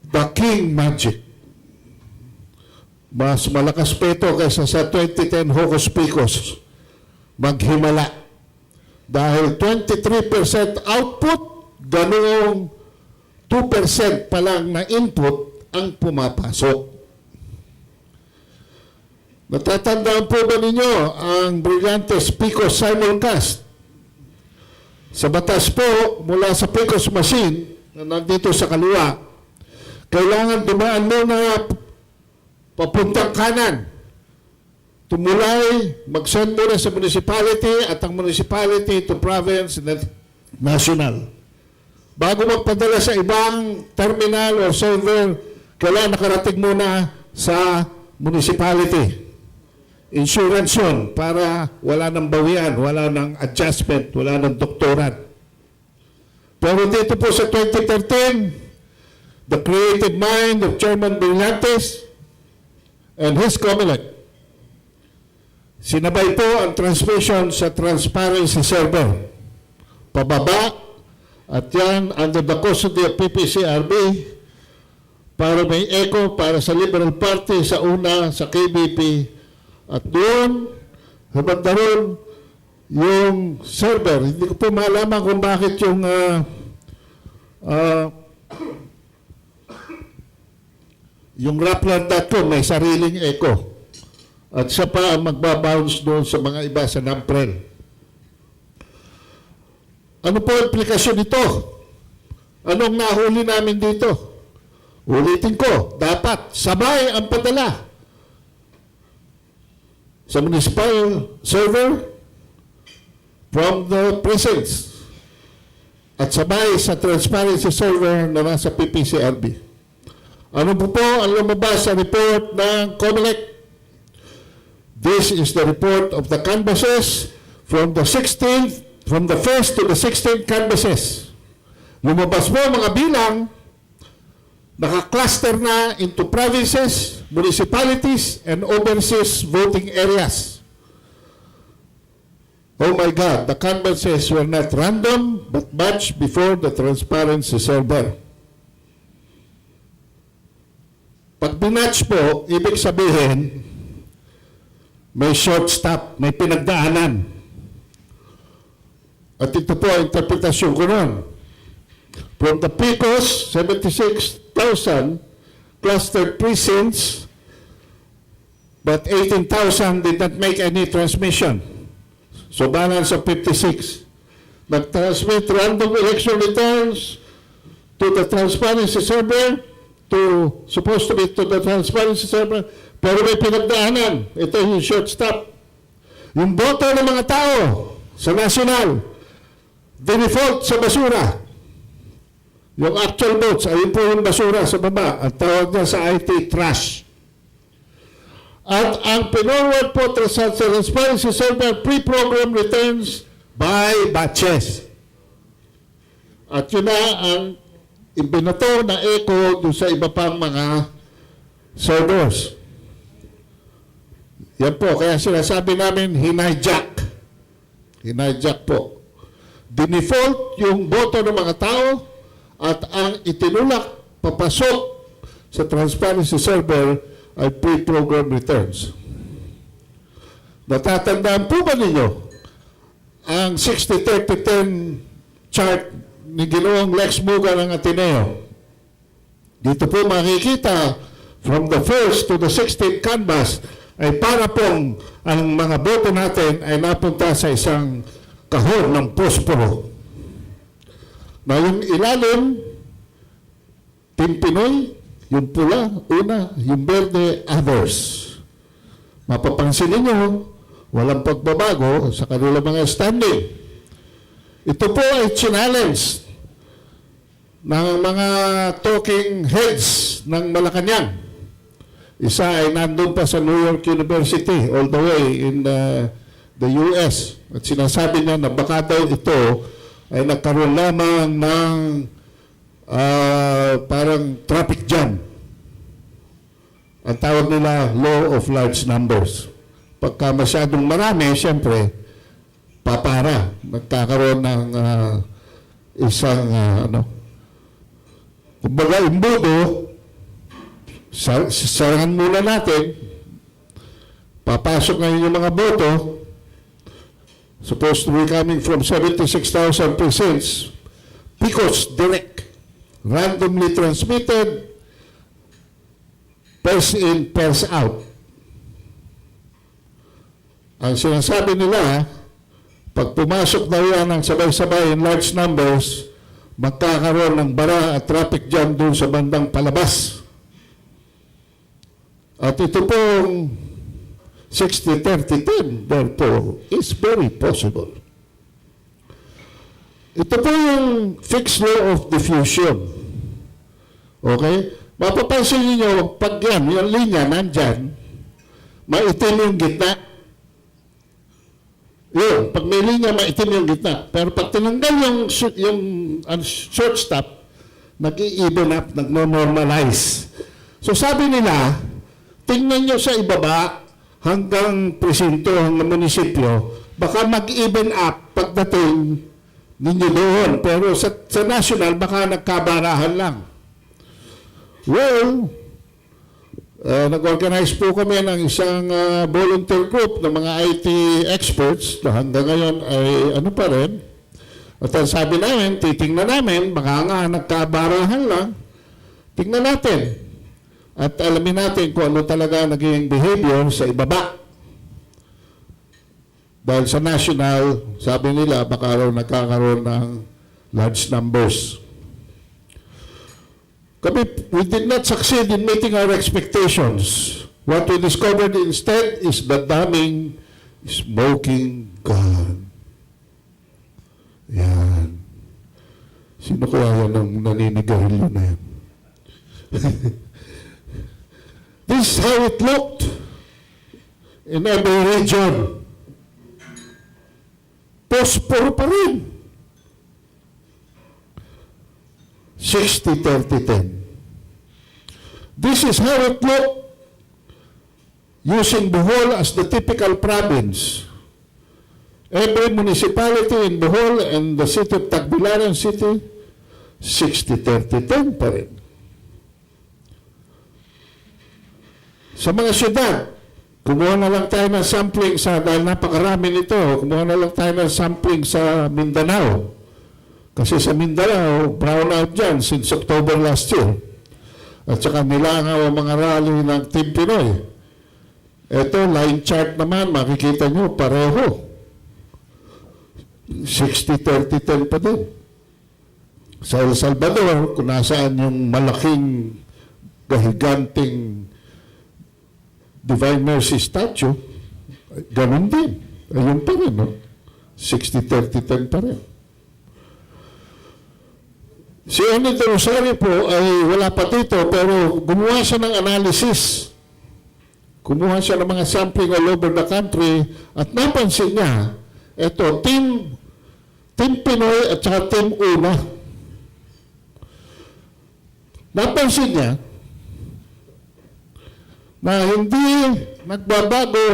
The King Magic. Mas malakas pa ito kaysa sa 2010 Hocus Pocus. Maghimala. Dahil 23% output, ganoong 2% pa lang na input ang pumapasok. Natatandaan po ba ninyo ang Brillantes Picos simulcast? Sa batas po, mula sa Picos machine, na nandito sa kaliwa, kailangan dumaan muna papuntang kanan. Tumulay, mag-send muna sa municipality at ang municipality to province and national. Bago magpadala sa ibang terminal or server, kailangan nakarating muna sa municipality. Insurance yun para wala nang bawian, wala nang adjustment, wala nang doktoran. Pero dito po sa 2013, the creative mind of Chairman Brillantes and his COMELEC, sinabay po ang transmission sa transparency server. Pababa, at yan under the custody of PPCRB, para may echo para sa Liberal Party sa una, sa KBP, at doon, habang daron, yung server, hindi ko po malaman kung bakit yung Rappler.com may sariling echo. At siya pa ang magbabounce doon sa mga iba sa NAMPREL. Ano po implikasyon nito? Anong nahuli namin dito? Ulitin ko, dapat sabay ang padala sa municipal server from the precincts at sabay sa transparency server na nasa PPCRB. Ano po ang lumabas sa report ng COMELEC? This is the report of the canvasses from the 1st to the 16th canvasses. Lumabas po mga bilang, naka-cluster na into provinces, municipalities, and overseas voting areas. Oh my God, the canvasses were not random, but matched before the transparency server. Pag binatch po, ibig sabihin, may short stop, may pinagdaanan. At ito po ang interpretasyon ko nun. From the Picos, 76,000 clustered precincts, but 18,000 did not make any transmission. So balance of 56. Nag-transmit random election returns to the transparency server, supposed to be to the transparency server, pero may pinagdaanan. Ito yung short stop. Yung boto ng mga tao sa national, dinefault sa basura. Yung actual votes, ayun po yung basura sa baba. Ang tawag niya sa IT, trash. At ang pinorward po sa transparency server, pre-program returns by batches. At yun na ang ibinato na echo doon sa iba pang mga servers. Yan po, kaya sinasabi namin, hinijack. Hinijack po. Dinefault yung boto ng mga tao at ang itinulak papasok sa transparency server ay pre-program returns. Natatandaan po ba ninyo ang 60-30-10 chart ni Ginoong Lex Muga ng Ateneo. Dito po makikita from the 1st to the 16th canvas ay para pong ang mga boto natin ay napunta sa isang kahon ng posporo. Na yung ilalim, Team Pinoy, yung pula, una, yung berde, others. Mapapansin ninyo, walang pagbabago sa kanilang mga standing. Ito po ay challenge ng mga talking heads ng Malacanang. Isa ay nandun pa sa New York University, all the way in the US. At sinasabi niya na baka daw ito ay nagkaroon lamang ng parang traffic jam. Ang tawag nila law of large numbers. Pagka masyadong marami, siyempre, papara. Nagkakaroon ng isang, kumbaga, imbudo, sarangan muna natin, papasok ngayon yung mga boto, supposed to be coming from 76,000 precincts, because direct, randomly transmitted, pairs in, pairs out. Ang sinasabi nila, pag pumasok daw yan ng sabay-sabay in large numbers, magkakaroon ng bara at traffic jam doon sa bandang palabas. At ito pong 60-30-10, therefore, is very possible. Ito po yung fixed law of diffusion. Okay? Mapapansin niyo pag yan, yung linya nandyan, maitim yung gitna. Yun, pag may linya, maitim yung gitna. Pero pag tinanggal yung short stop, nag-i-even up, nag-normalize. So sabi nila, tingnan nyo sa ibaba hanggang presinto, hanggang munisipyo, baka mag-even up pagdating ninyo doon. Pero sa national, baka nagkabarahan lang. Well, nag-organize po kami ng isang volunteer group ng mga IT experts na hanggang ngayon ay ano pa rin. At ang sabi namin, titingnan namin, baka nga nagkabarahan lang. Tingnan natin. At alamin natin kung ano talaga naging behavior sa ibaba. Dahil sa national, sabi nila, baka raw nagkakaroon ng large numbers. We did not succeed in meeting our expectations. What we discovered instead is the damning smoking gun. Yan. Sino kaya yan ang naninigarilyo na yan? This is how it looked in every region. Posporo pa rin. 60-30-10. This is how it looked using Bohol as the typical province. Every municipality in Bohol and the city of Tagbilaran City, 60-30-10 pa rin. Sa mga syudad, kumuha na lang tayo ng sampling sa, dahil napakarami nito, kumuha na lang tayo ng sampling sa Mindanao. Kasi sa Mindanao, brown out dyan since October last year. At saka nilangaw ang mga rally ng Team Pinoy. Ito, line chart naman, makikita nyo, pareho. 60-30-10 pa din. Sa El Salvador, kung nasaan yung malaking gahiganting Divine Mercy statue, ganun din. Ayun pa rin, no? 60-30-10 pa rin. Si Enid Rosario po ay wala pa dito, pero gumawa siya ng analysis. Kumuha siya ng mga sampling all over the country at napansin niya, eto, Team Pinoy at saka Team Una. Napansin niya na hindi nagbabago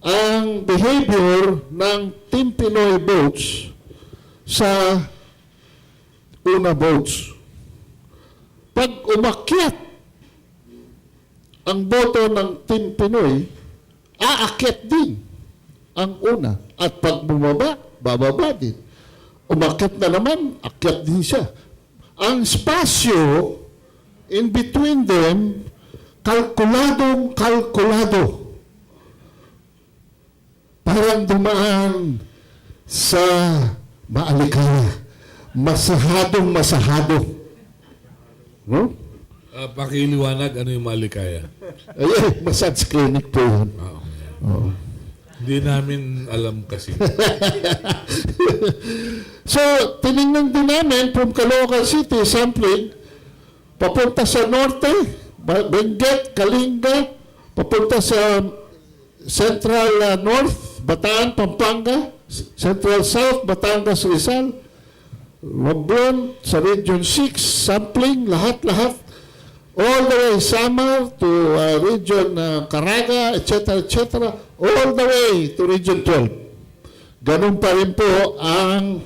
ang behavior ng Team Pinoy votes sa Una votes. Pag umakyat ang boto ng Team Pinoy, aakyat din ang Una. At pag bumaba, bababa din. umakyat na naman, akyat din siya. Ang spasyo in between them, kalkulado. Parang dumaan sa maalikaya. Masahado. No? Pakiliwanag, ano yung malikaya? Ayun, massage clinic po yun. Oo. Hindi namin alam kasi. So, tinignan din namin from Caloocan City, sampling, papunta sa norte, Benguet, Kalinga, papunta sa Central North, Bataan, Pampanga, Central South, Batangas, Rizal, Romblon, sa Region 6, sampling, lahat, all the way Samar to Region Caraga, etc., all the way to Region 12. Ganun pa rin po ang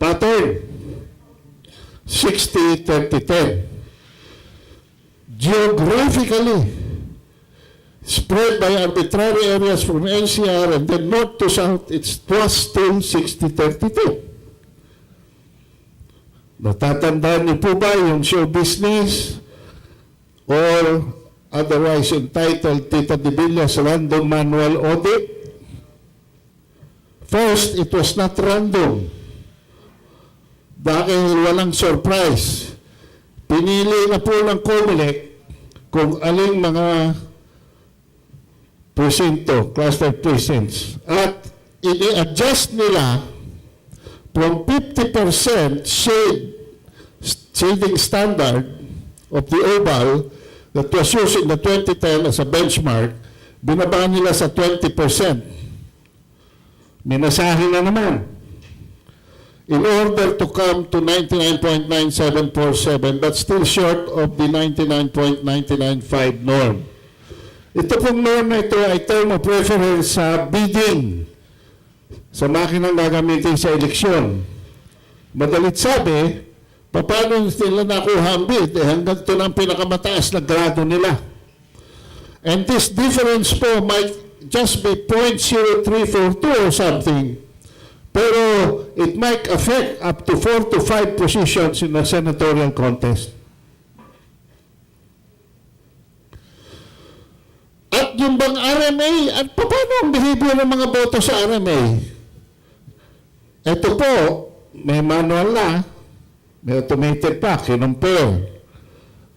pattern. 60-30-10. Geographically, spread by arbitrary areas from NCR and then north to south, it was still 60-32. Natatandaan niyo po ba yung show business or otherwise entitled Tita de Villa's Random Manual Audit? First, it was not random. Dahil walang surprise. Pinili na po ng COMELEC kung aling mga presinto, cluster precincts. At ini-adjust nila from 50% shading standard of the oval that was used in the 2010 as a benchmark, binaba nila sa 20%. Minasahin na naman. In order to come to 99.9747, but still short of the 99.995 norm. Ito pong norm na ito ay term of reference sa bidding sa makinang gagamitin sa eleksyon. Madalit sabi, paano nila nakuha ang bid? Hanggang ito ng pinakamataas na grado nila. And this difference po might just be 0.0342 or something. Pero it might affect up to 4 to 5 positions in the senatorial contest. At yung bang RMA, at paano ang behavior ng mga boto sa RMA? Ito po, may manual na, may automated pa, kinumpare.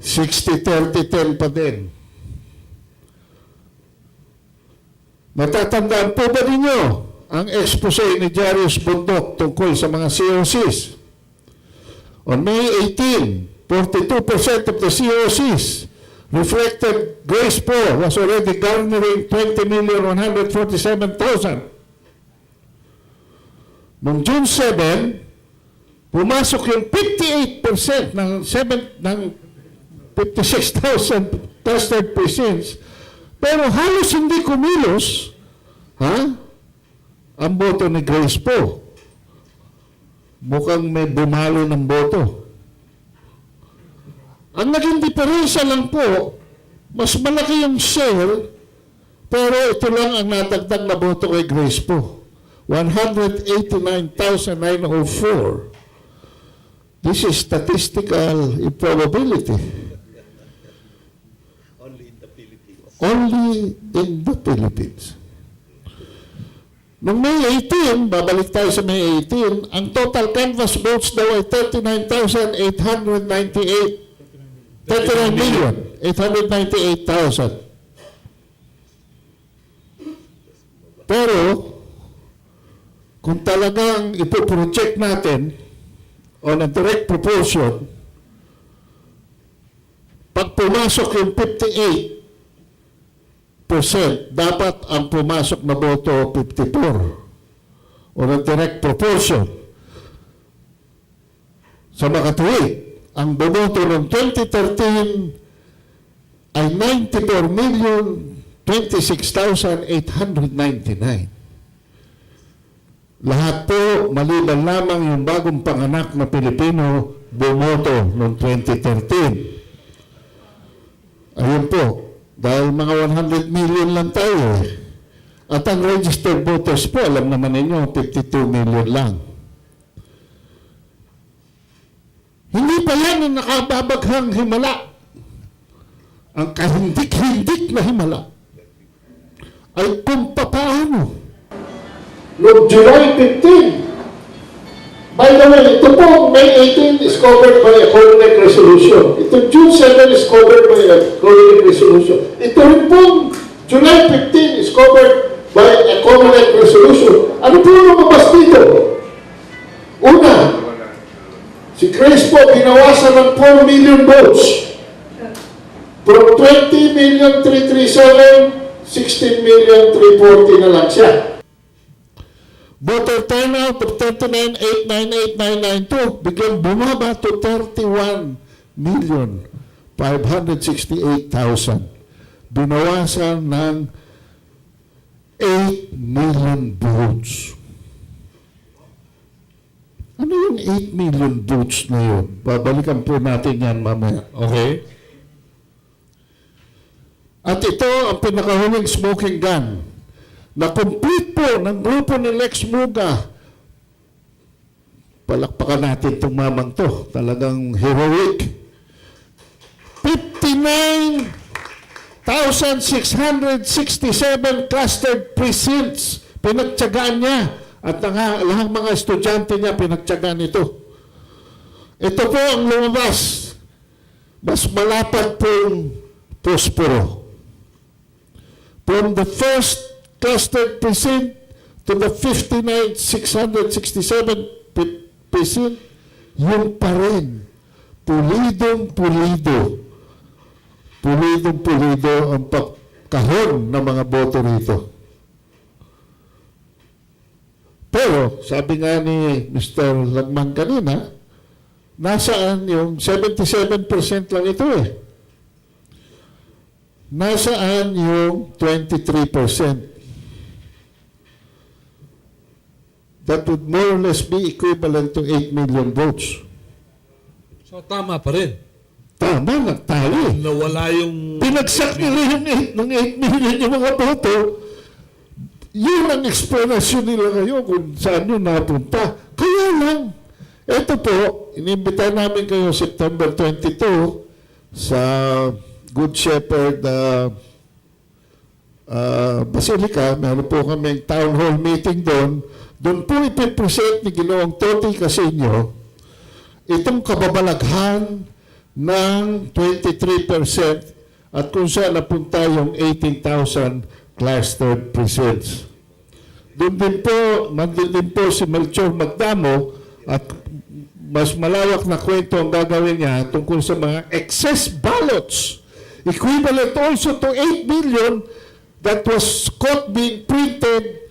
60-30-10 pa din. Matatandaan po ba ninyo ang expose ni Jarius Bundok tungkol sa mga COCs? On May 18, 42% of the COCs reflected Grace Poor was already garnering 20,147,000. Noong June 7, pumasok yung 58% ng 56,000 tested precincts, pero halos hindi kumilos ang boto ni Grace po. Mukhang may bumalo ng boto. Ang naging diferensya lang po, mas malaki yung share, pero ito lang ang natagdag na boto kay Grace po. 189,904. This is statistical improbability. Only in the Philippines. Only in the Philippines. Noong May 18, babalik tayo sa May 18, ang total canvas votes daw ay 39,898,000. Pero, kung talagang ipoproject natin on a direct proportion, pag pumasok yung 58%, dapat ang pumasok na boto 54 on a direct proportion. Sa makatuwid, ang boboto ng 2013 ay 94,026,899. Lahat po, maliban lamang yung bagong panganak na Pilipino, bumoto noong 2013. Ayun po, dahil mga 100 million lang tayo. At ang registered voters po, alam naman ninyo, 52 million lang. Hindi pa yan ang nakababaghang himala. Ang kahindik-hindik na himala ay kung papaano. Noong July 15, by the way, ito po, May 18 is covered by a Coronate Resolution. Ito June 7 is covered by a Coronate Resolution. Ito rin po, July 15 is covered by a Coronate Resolution. Ano po ang lumabas dito? Una, si Grace po binawasan ng 4 million votes. From 20,337,000, 16,340 na lang siya. Voter turnout of 39,898,992 biglang bumaba to 31,568,000. Binawasan ng 8 million votes. Ano yung 8 million votes na yun? Babalikan po natin yan mamaya. Okay? At ito ang pinakahuling smoking gun na complete po ng grupo ni Lex Muga. Palakpakan natin itong mamang to. Talagang heroic. 59,667 clustered precincts pinagtyagaan niya. At lahat mga estudyante niya pinagtyagaan ito. Ito po ang lumabas. Mas malapad pong posporo. From the first clustered precinct to the 59,667 precinct, yun pa rin. Pulidong-pulido. Pulidong-pulido ang pagkahon ng mga boto rito. Pero, sabi nga ni Mr. Lagman kanina, nasaan yung 77% lang ito eh. Nasaan yung 23%? That would more or less be equivalent to 8 million votes. So tama pa rin. Tama, nagtali. Nawala yung... Pinagsak nila yung 8 million yung mga boto. Yun ang explanation nila ngayon kung saan yun napunta. Kaya lang, ito po, inimbita namin kayo September 22 sa Good Shepherd Basilica. Meron po kaming town hall meeting doon. Doon po ipipresent ni Ginoong Toti Casino itong kababalaghan ng 23% at kung saan napunta yung 18,000 clustered precincts. Doon din po si Melchor Magdamo at mas malawak na kwento ang gagawin niya tungkol sa mga excess ballots, equivalent also to 8 million that was caught being printed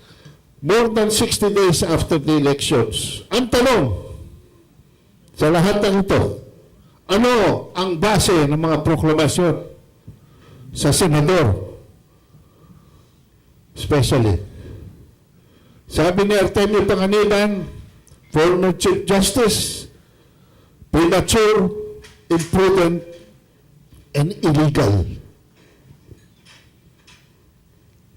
more than 60 days after the elections. Ang tanong, sa lahat ng ito, ano ang base ng mga proklamasyon sa senador? Especially, sabi ni Artemio Panganiban, former Chief Justice, premature, imprudent, and illegal.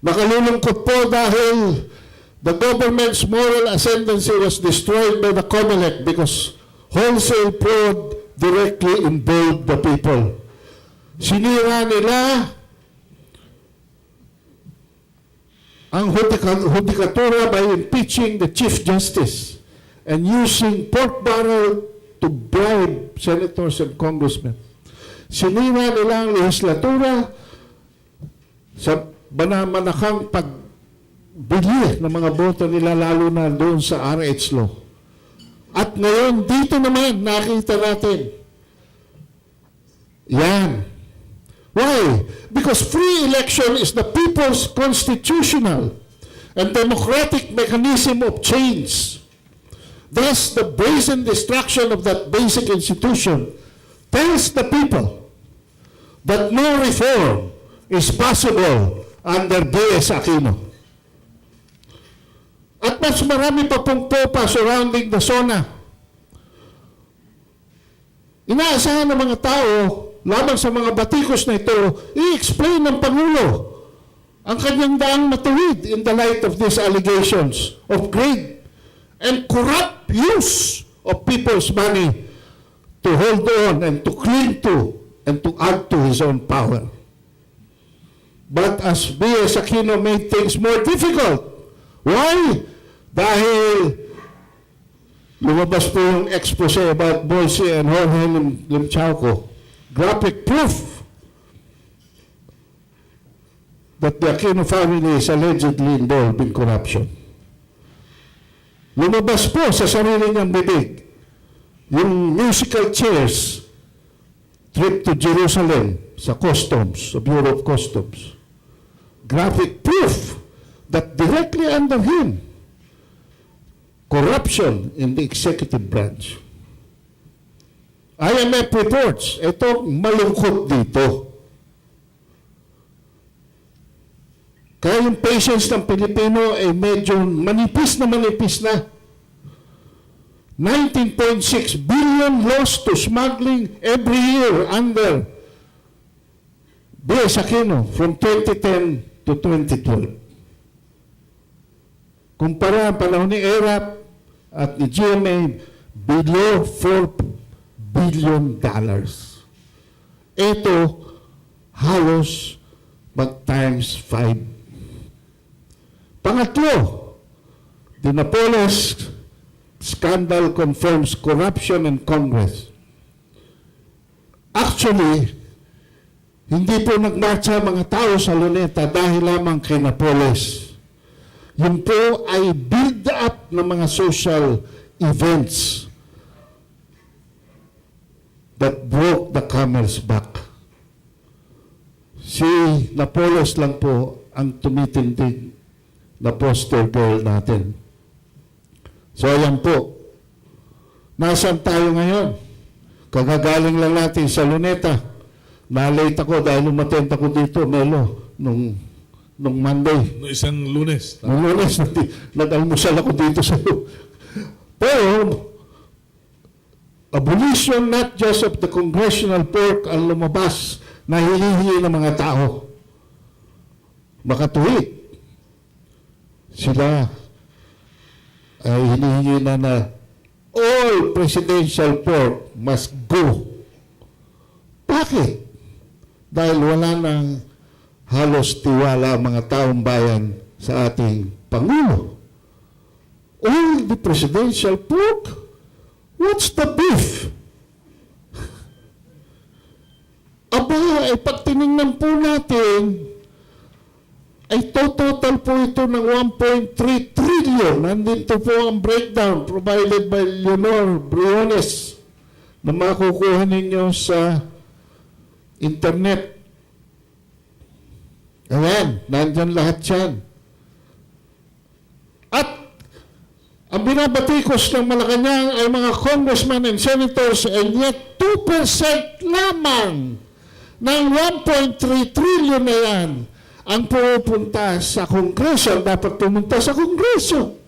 Nakalulungkot po dahil the government's moral ascendancy was destroyed by the COMELEC because wholesale fraud directly involved the people. Sinira nila ang hudikatura by impeaching the Chief Justice and using pork barrel to bribe senators and congressmen. Sinira nila ang legislatura sa manakang pagbili ng mga boto nila lalo na doon sa RH law. At ngayon, dito naman, nakita natin. Yan. Why? Because free election is the people's constitutional and democratic mechanism of change. Thus, the brazen destruction of that basic institution tells the people that no reform is possible under B.S. Aquino. At mas marami pa pong popa surrounding the zona. Inaasahan ng mga tao, lamang sa mga batikos na ito, i-explain ng Pangulo ang kanyang daang matuwid in the light of these allegations of greed and corrupt use of people's money to hold on and to cling to and to add to his own power. But as B.S. Aquino made things more difficult. Why? Dahil lumabas po yung expose about Bolsi and Jorge Limchauco. Graphic proof that the Aquino family is allegedly involved in corruption. Lumabas po sa sarili niyang bibig yung musical chairs trip to Jerusalem sa customs, sa Bureau of Customs. Graphic proof that directly under him, corruption in the executive branch. IMF reports, ito malungkot dito. Kaya yung patience ng Pilipino ay medyo manipis na. 19.6 billion lost to smuggling every year under B.S. Aquino from 2010 to 2012. Kumpara ang panahon ni ERAP at ni GMA, below $4 billion. Ito, halos mag-times 5. Pangatlo, the Napoles scandal confirms corruption in Congress. Actually, hindi po nagmarcha mga tao sa Luneta dahil lamang kay Napoles. Yun po ay build-up ng mga social events that broke the camel's back. Si Napoles lang po ang tumitindig na poster girl natin. So ayan po. Nasaan tayo ngayon? Kagagaling lang natin sa Luneta. Na-late ako dahil umattend ako dito, Melo, nung Monday. No, isang Lunes. Nung Lunes, nag-almusal ako dito sa Pero, abolition not just of the congressional pork ang lumabas na hinihingi ng mga tao. Makatuwid. Sila ay hinihingi na all presidential pork must go. Bakit? Dahil wala nang halos tiwala ang mga taong bayan sa ating Pangulo. All the presidential pork? What's the beef? Aba, ay pag tinignan po natin, ay total po ito ng 1.3 trillion. Nandito po ang breakdown provided by Leonor Briones na makukuha ninyo sa internet. Ayan, nandyan lahat yan. At ang binabatikos ng Malacanang ay mga congressmen and senators, and yet 2% lamang ng 1.3 trillion na yan ang pupunta sa Kongreso, dapat pumunta sa Kongreso.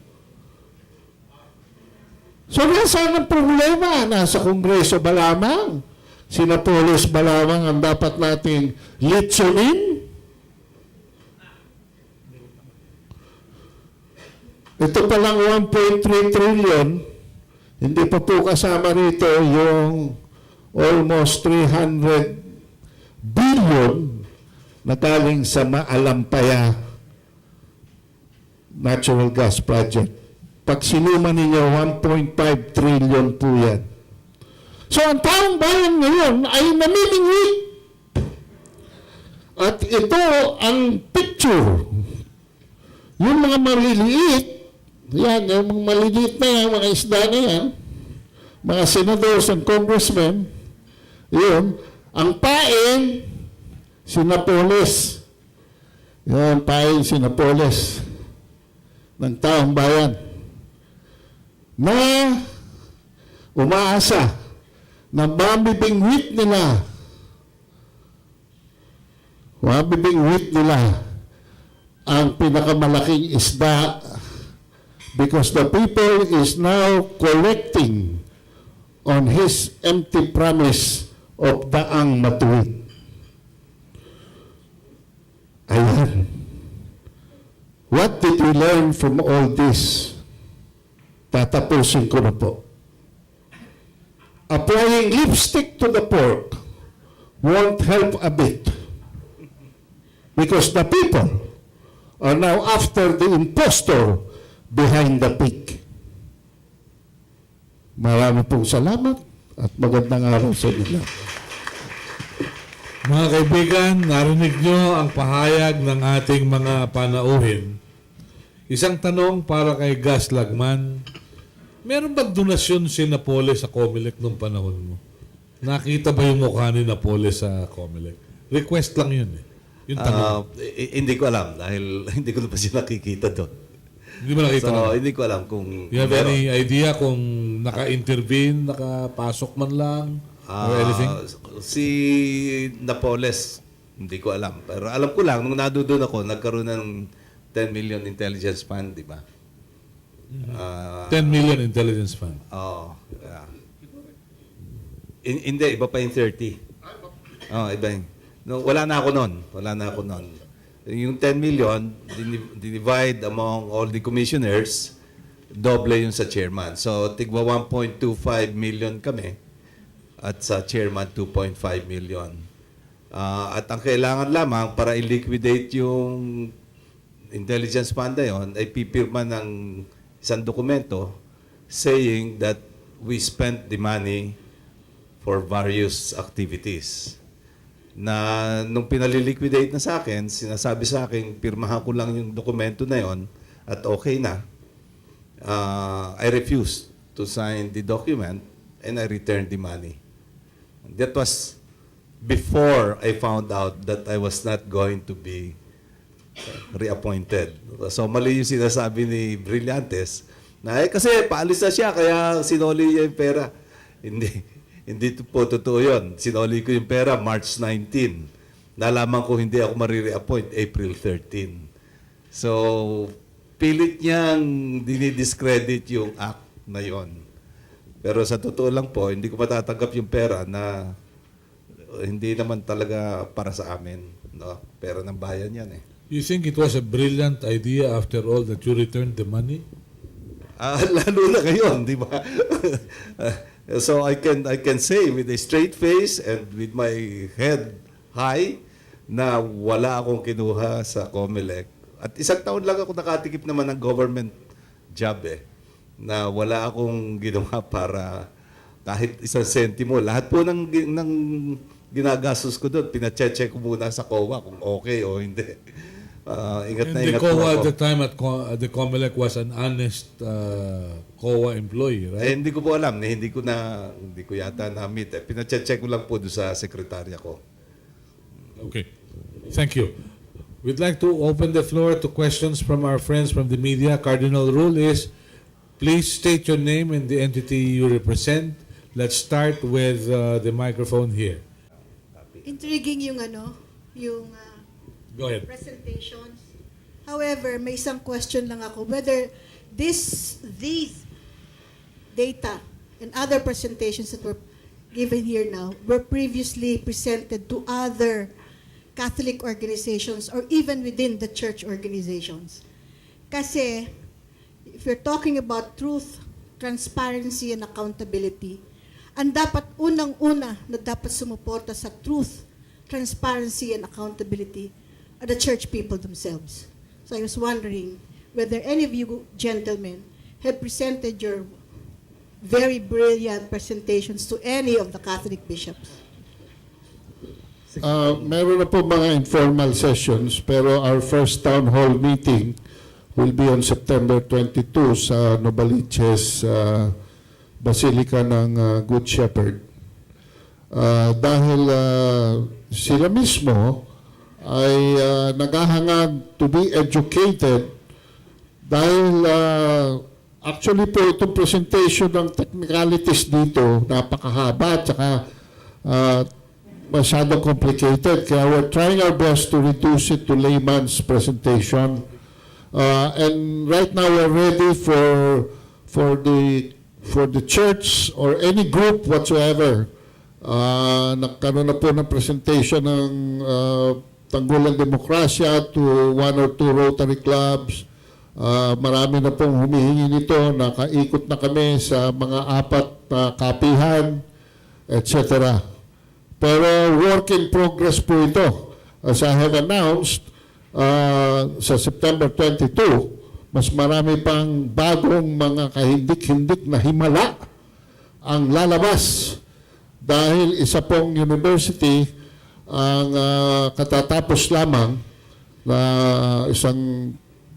So, nasaan ang problema? Nasa Kongreso ba lamang? Sinapolis ba lamang ang dapat nating litsunin? Ito palang 1.3 trillion, hindi pa po kasama rito yung almost 300 billion na galing sa Maalampaya natural gas project. Pag sinuma ninyo, 1.5 trillion po yan. So, ang taong bayan ngayon ay namimingwit. At ito ang picture. Yung mga maliliit, yan, yung mga maliliit na yan, mga isda na yan, mga senators and congressmen, yun, ang paing, si Napoles. Yan, paing si Napoles ng taong bayan na umaasa na mabibingwit nila ang pinakamalaking isda because the people is now collecting on his empty promise of daang matuwid. Ayan. What did we learn from all this? Tatapusin ko na po. applying lipstick to the pork won't help a bit. Because the people are now after the impostor behind the pig. Marami pong salamat at magandang araw sa inyo. Mga kaibigan, narinig nyo ang pahayag ng ating mga panauhin. Isang tanong para kay Gus Lagman. Meron ba donasyon si Napoles sa Comelec nung panahon mo? Nakita ba yung mukha ni Napoles sa Comelec? Request lang yun eh. Yung tanong. Hindi ko alam dahil hindi ko na pa siya nakikita doon. Hindi mo nakita na? Hindi ko alam kung You have any idea kung naka-intervene, nakapasok man lang, or anything? Si Napoles, hindi ko alam. Pero alam ko lang, nung nadoon ako, nagkaroon ng 10 million intelligence fund, di ba? 10 million intelligence fund. Oo. Yeah. Hindi, iba pa yung 30. Iba yung... No, wala na ako noon. Yung 10 million, divide among all the commissioners, doble yung sa chairman. So, tigwa 1.25 million kami at sa chairman 2.5 million. At ang kailangan lamang para i-liquidate yung intelligence fund na yun ay pipirma ng isang dokumento saying that we spent the money for various activities. Na nung pinaliliquidate na sa akin, sinasabi sa akin, pirmahan ko lang yung dokumento na yon at okay na. I refused to sign the document and I returned the money. That was before I found out that I was not going to be reappointed. So mali yung sinasabi ni Brillantes na kasi paalis na siya kaya sinoli niya yung pera. Hindi po totoo yun. Sinoli ko yung pera March 19. Nalaman ko hindi ako marireappoint April 13. So, pilit niyang dinidiscredit yung act na yon. Pero sa totoo lang po, hindi ko matatanggap yung pera na hindi naman talaga para sa amin. No? Pera ng bayan yan eh. You think it was a brilliant idea after all that you returned the money? Lalo na ngayon, di ba? So I can say with a straight face and with my head high na wala akong kinuha sa Comelec. At isang taon lang ako nakatikip naman ng government job eh. Na wala akong ginawa para kahit isang sentimo. Lahat po ng ginagastos ko doon, pinacheck ko muna sa COA kung okay o hindi. Ingat And na the ingat po COA ako. at the time at the Comelec was an honest COA employee, right? Hindi ko po alam, hindi ko yata na-meet. Pinacheck ko lang po doon sa sekretarya ko. Okay. Thank you. We'd like to open the floor to questions from our friends from the media. Cardinal rule is, please state your name and the entity you represent. Let's start with the microphone here. Intriguing yung Go ahead. presentations. However, may isang question lang ako whether these data and other presentations that were given here now were previously presented to other Catholic organizations or even within the church organizations. Kasi if you're talking about truth, transparency, and accountability, ang dapat unang-una na dapat sumuporta sa truth, transparency, and accountability are the church people themselves. So I was wondering whether any of you gentlemen have presented your very brilliant presentations to any of the Catholic bishops. Meron na po mga informal sessions, pero our first town hall meeting will be on September 22 sa Novaliches Basilica ng Good Shepherd. Dahil sila mismo ay naghahangad to be educated dahil actually po itong presentation ng technicalities dito napakahaba at saka masyadong complicated. Kaya we're trying our best to reduce it to layman's presentation. And right now we're ready for the church or any group whatsoever. Nagkaroon na po ng presentation ng Tanggulang Demokrasya to 1 or 2 Rotary Clubs. Marami na pong humihingi nito. Nakaikot na kami sa mga 4 na kapihan. etc. Pero work in progress po ito. As I have announced, sa September 22, mas marami pang bagong mga kahindik-hindik na himala ang lalabas dahil isa pong university ang katatapos lamang na isang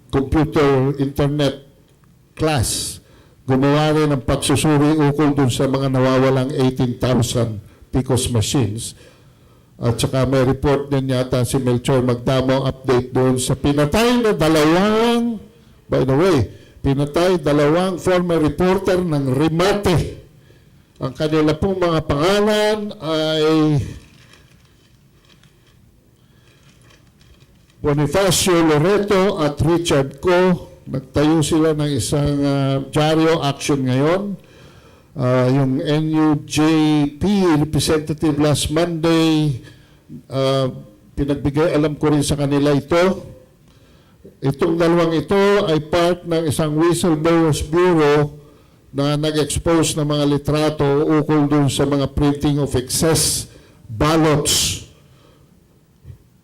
computer internet class gumawa rin ng pagsusuri ukol dun sa mga nawawalang 18,000 PCOS machines. At saka may report din yata si Melchor Magdamo update doon sa pinatay na dalawang, by the way, pinatay dalawang former reporter ng Rimate. Ang kanila pong mga pangalan ay Bonifacio Loreto at Richard Co. Nagtayo sila ng isang dyaryo action ngayon. Yung NUJP representative last Monday, pinagbigay alam ko rin sa kanila ito. Itong dalawang ito ay part ng isang whistleblowers bureau na nag-expose ng mga litrato ukol dun sa mga printing of excess ballots.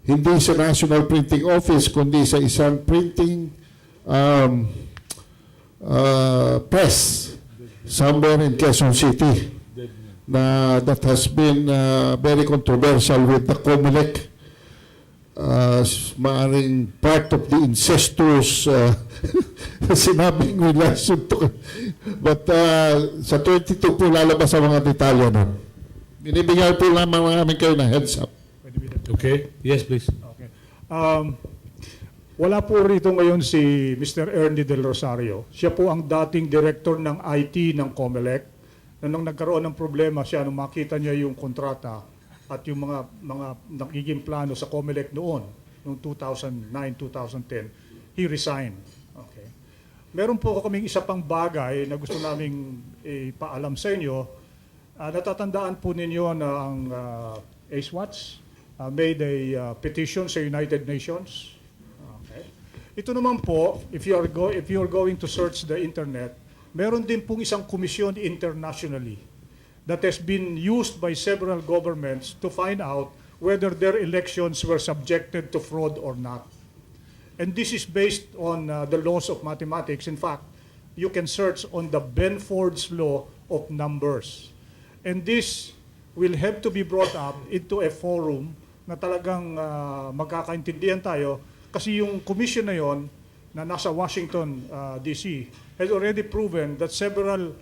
Hindi sa National Printing Office, kundi sa isang printing press somewhere in Quezon City that has been very controversial with the COMELEC. Maaring part of the incestuous sinabing relation to. But sa 22 po lalabas ang mga detalye nun. Binibigay po lamang namin kayo na heads up. Okay? Yes, please. Okay. Wala po rito ngayon si Mr. Ernie Del Rosario. Siya po ang dating director ng IT ng COMELEC. Nung nagkaroon ng problema siya, nung makita niya yung kontrata at yung mga nagiging plano sa COMELEC noon, noong 2009-2010, he resigned. Okay. Meron po kaming isa pang bagay na gusto naming ipaalam sa inyo. Natatandaan po ninyo na ang ACE-WATS made a petition sa United Nations. Okay. Ito naman po, if you are going to search the internet, meron din pong isang komisyon internationally that has been used by several governments to find out whether their elections were subjected to fraud or not. And this is based on the laws of mathematics. In fact, you can search on the Benford's law of numbers. And this will have to be brought up into a forum na talagang magkakaintindihan tayo kasi yung commission na yon na nasa Washington, D.C. has already proven that several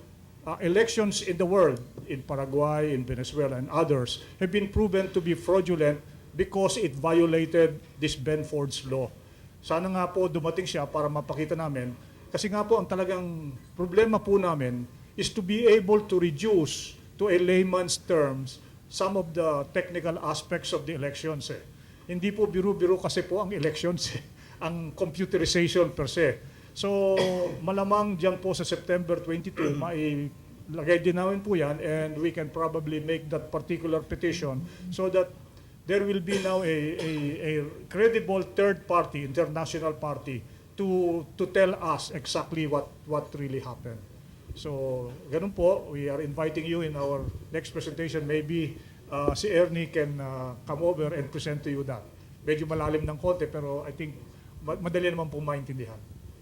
elections in the world, in Paraguay, in Venezuela, and others, have been proven to be fraudulent because it violated this Benford's law. Sana nga po dumating siya para mapakita namin, kasi nga po ang talagang problema po namin is to be able to reduce to a layman's terms some of the technical aspects of the elections. Hindi po biro-biro kasi po ang elections, ang computerization per se. So, malamang dyan po sa September 22, mailagay din namin po yan and we can probably make that particular petition so that there will be now a credible third party, international party, to tell us exactly what really happened. So, ganun po, we are inviting you in our next presentation. Maybe si Ernie can come over and present to you that. Medyo malalim ng konti, pero I think madali naman po maintindihan.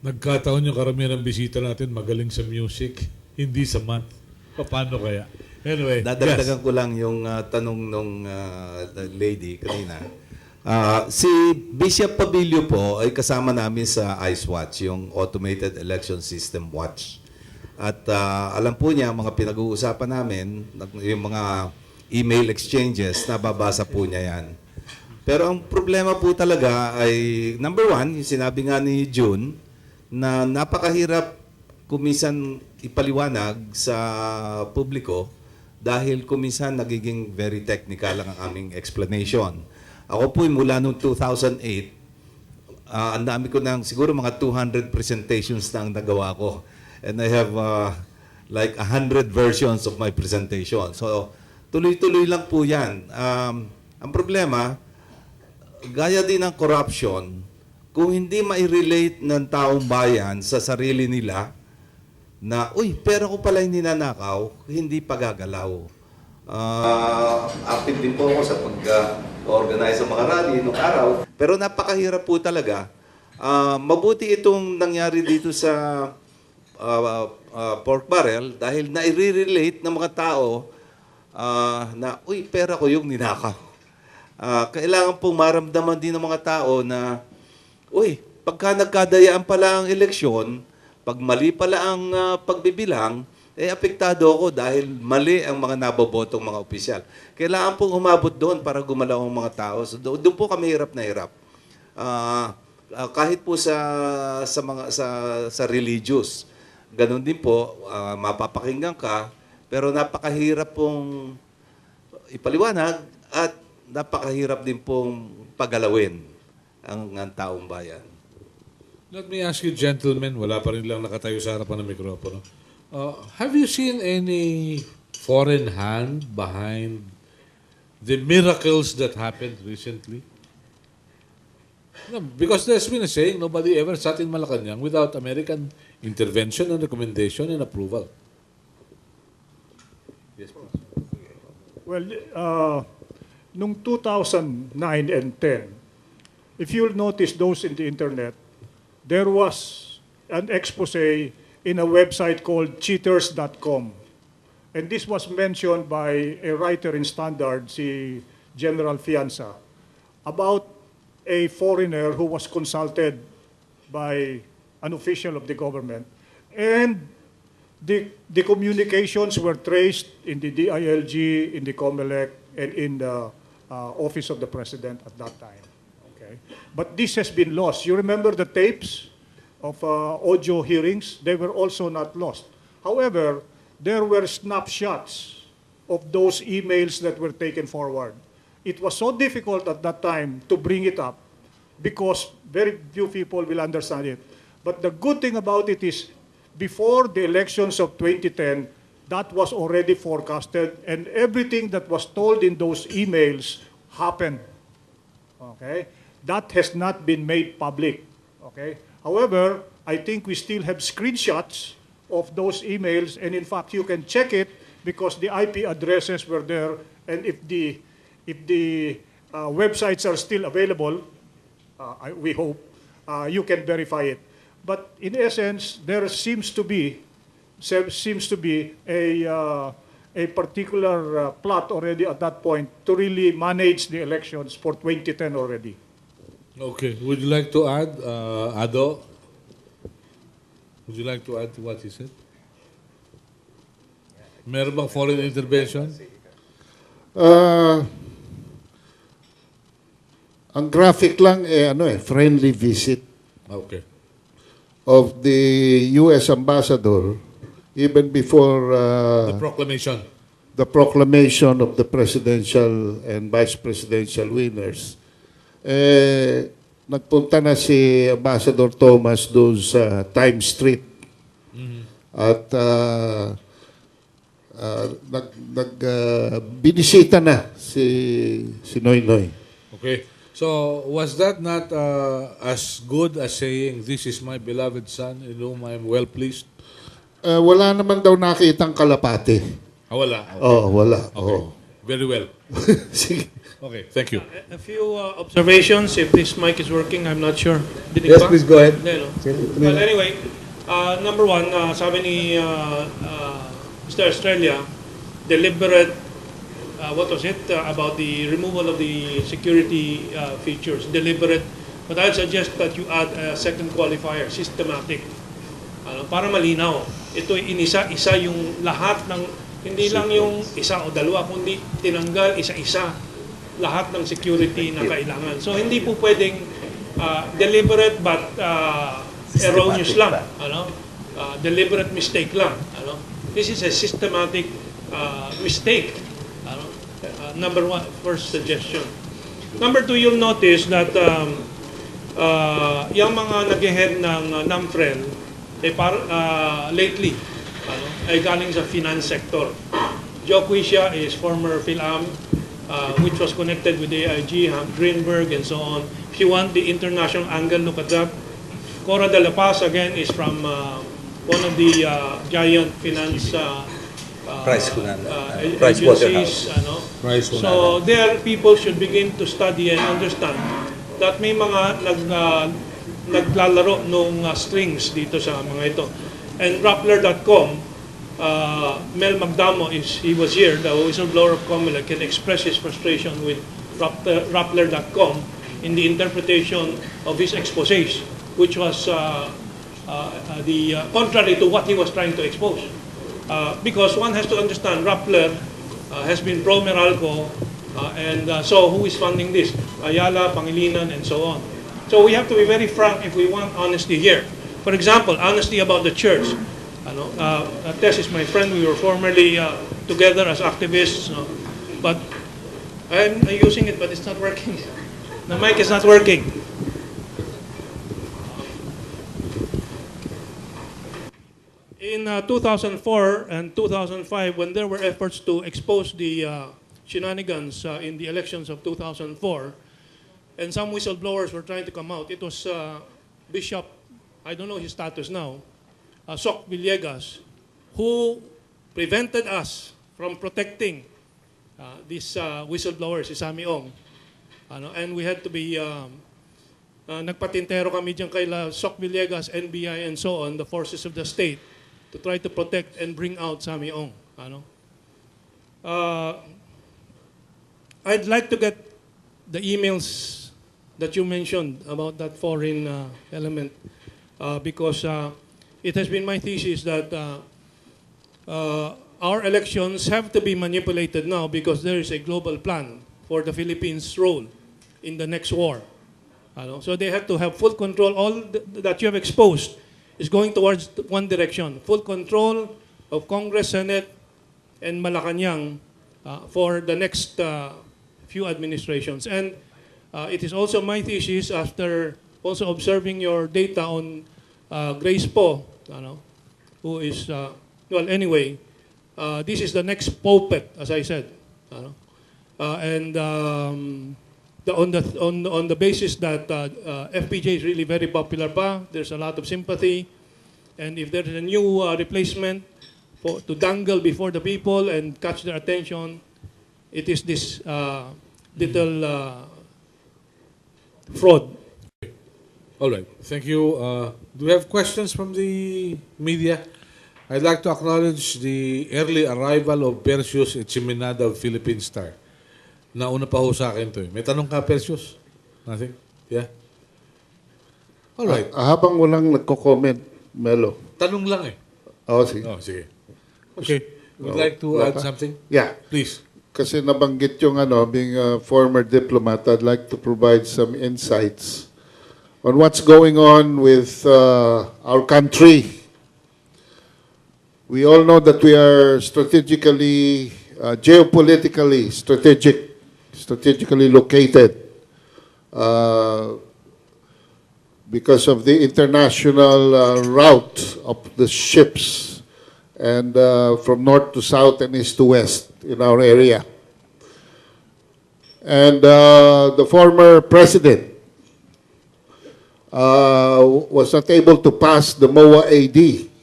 Nagkataon yung karamihan ng bisita natin magaling sa music, hindi sa math. Paano kaya? Anyway, Dadagdagan ko lang yung tanong nung lady kanina. Si Bishop Pabilio po ay kasama namin sa IceWatch, yung Automated Election System Watch. At alam po niya, mga pinag-uusapan namin, yung mga email exchanges, nababasa po niya yan. Pero ang problema po talaga ay, number one, yung sinabi nga ni June, na napakahirap kumisan ipaliwanag sa publiko dahil kumisan nagiging very technical ang aming explanation. Ako po mula noong 2008, ang dami ko ng siguro mga 200 presentations na ang nagawa ko. And I have like 100 versions of my presentation. So, tuloy-tuloy lang po yan. Ang problema, gaya din ng corruption, kung hindi ma-relate ng taong bayan sa sarili nila na, uy, pera ko pala hindi nanakaw, hindi pagagalaw. Active din po ako sa pag-organize ng mga rally nung araw. Pero napakahirap po talaga. Mabuti itong nangyari dito sa pork barrel dahil nai-relate ng mga tao na, uy, pera ko yung ninakaw. Kailangan pong maramdaman din ng mga tao na, uy, pagka nagkadayaan pala ang eleksyon, pag mali pala ang pagbibilang, apektado ako dahil mali ang mga nabobotong mga opisyal. Kailangan pong umabot doon para gumalaw ang mga tao. So, doon po kami hirap na hirap. Kahit po sa religious, ganun din po, mapapakinggan ka, pero napakahirap pong ipaliwanag at napakahirap din pong pagalawin ang taong bayan. Let me ask you, gentlemen, wala pa rin lang nakatayo sa harapan ng mikropono. Have you seen any foreign hand behind the miracles that happened recently? No, because there's been a saying, nobody ever sat in Malacanang without American intervention and recommendation and approval. Yes, please. Well, nung 2009 and 10, if you'll notice those in the internet, there was an expose in a website called cheaters.com. And this was mentioned by a writer in Standard, si General Fianza, about a foreigner who was consulted by an official of the government. And the communications were traced in the DILG, in the COMELEC, and in the Office of the President at that time. Okay? But this has been lost. You remember the tapes of audio hearings? They were also not lost. However, there were snapshots of those emails that were taken forward. It was so difficult at that time to bring it up because very few people will understand it. But the good thing about it is before the elections of 2010, that was already forecasted and everything that was told in those emails happened. Okay? That has not been made public. Okay? However, I think we still have screenshots of those emails, and in fact, you can check it because the IP addresses were there, and if the websites are still available, we hope, you can verify it. But in essence, there seems to be a particular plot already at that point to really manage the elections for 2010 already. Okay. Would you like to add, Ado? Would you like to add to what he said? Meron bang foreign intervention? Ang graphic lang friendly visit Okay. of the U.S. ambassador even before The proclamation. the proclamation of the presidential and vice presidential winners. Nagpunta na si Ambassador Thomas doon sa Times Street. At binisita na si Noynoy. Okay. So, was that not as good as saying, "This is my beloved son in whom I am well pleased"? Wala naman daw nakitang kalapate. Wala. Okay. Wala. Okay. Very well. Sige. Okay, thank you. A few observations, if this mic is working, I'm not sure. Dinig Yes, ba? please go ahead. Hindi, no? Well, anyway, number one, sabi ni Mr. Australia, deliberate, what was it, about the removal of the security features, deliberate. But I'd suggest that you add a second qualifier, systematic. Para malinaw. Ito inisa-isa yung lahat ng, hindi lang yung isa o dalawa, kundi tinanggal isa-isa lahat ng security na kailangan. So hindi po pwedeng deliberate but erroneous lang. Deliberate mistake lang. This is a systematic mistake. Number one, first suggestion. Number two, you'll notice that yung mga nag-head ng NAMFREL lately ay galing sa finance sector. Joe Quisha is former PhilAm, which was connected with AIG, Greenberg, and so on. If you want the international angle, look at that. Cora de la Paz, again, is from one of the giant finance Price Waterhouse. agencies, ano. Price So there, people should begin to study and understand that may mga naglalaro nung strings dito sa mga ito. And Rappler.com, Mel Magdamo, he was here, the whistleblower of Comelec, can express his frustration with Rappler.com in the interpretation of his exposés, which was contrary to what he was trying to expose. Because one has to understand, Rappler has been pro-Meralco, and so who is funding this? Ayala, Pangilinan, and so on. So we have to be very frank if we want honesty here. For example, honesty about the church. Tess is my friend. We were formerly together as activists, but I'm using it, but it's not working. The mic is not working. In 2004 and 2005, when there were efforts to expose the shenanigans in the elections of 2004, and some whistleblowers were trying to come out, it was Bishop, I don't know his status now, Soc Villegas, who prevented us from protecting these whistleblowers, si Sammy Ong. And we had to be, nagpatintero kami dyan kay Soc Villegas, NBI, and so on, the forces of the state, to try to protect and bring out Sammy Ong. I'd like to get the emails that you mentioned about that foreign element, because it has been my thesis that our elections have to be manipulated now because there is a global plan for the Philippines' role in the next war. So they have to have full control. All that you have exposed is going towards one direction, full control of Congress, Senate, and Malacanang for the next few administrations. And it is also my thesis, after also observing your data on Grace Poe, who is, well, anyway, this is the next puppet, as I said. And on the basis that FPJ is really very popular pa, there's a lot of sympathy, and if there's a new replacement to dangle before the people and catch their attention, it is this little fraud. All right. Thank you. Do we have questions from the media? I'd like to acknowledge the early arrival of Perseus Echiminada of Philippine Star. Nauna pa ho sa akin to. May tanong ka, Perseus? Nothing? Yeah? All right. Habang walang nagko-comment, Melo. Tanong lang eh. Sige. Oh, sige. Okay. Would like to add something? Yeah. Please. Kasi nabanggit yung being a former diplomat, I'd like to provide some insights on what's going on with our country. We all know that we are strategically, geopolitically strategically located because of the international route of the ships and from north to south and east to west in our area. And the former president was not able to pass the MOA AD.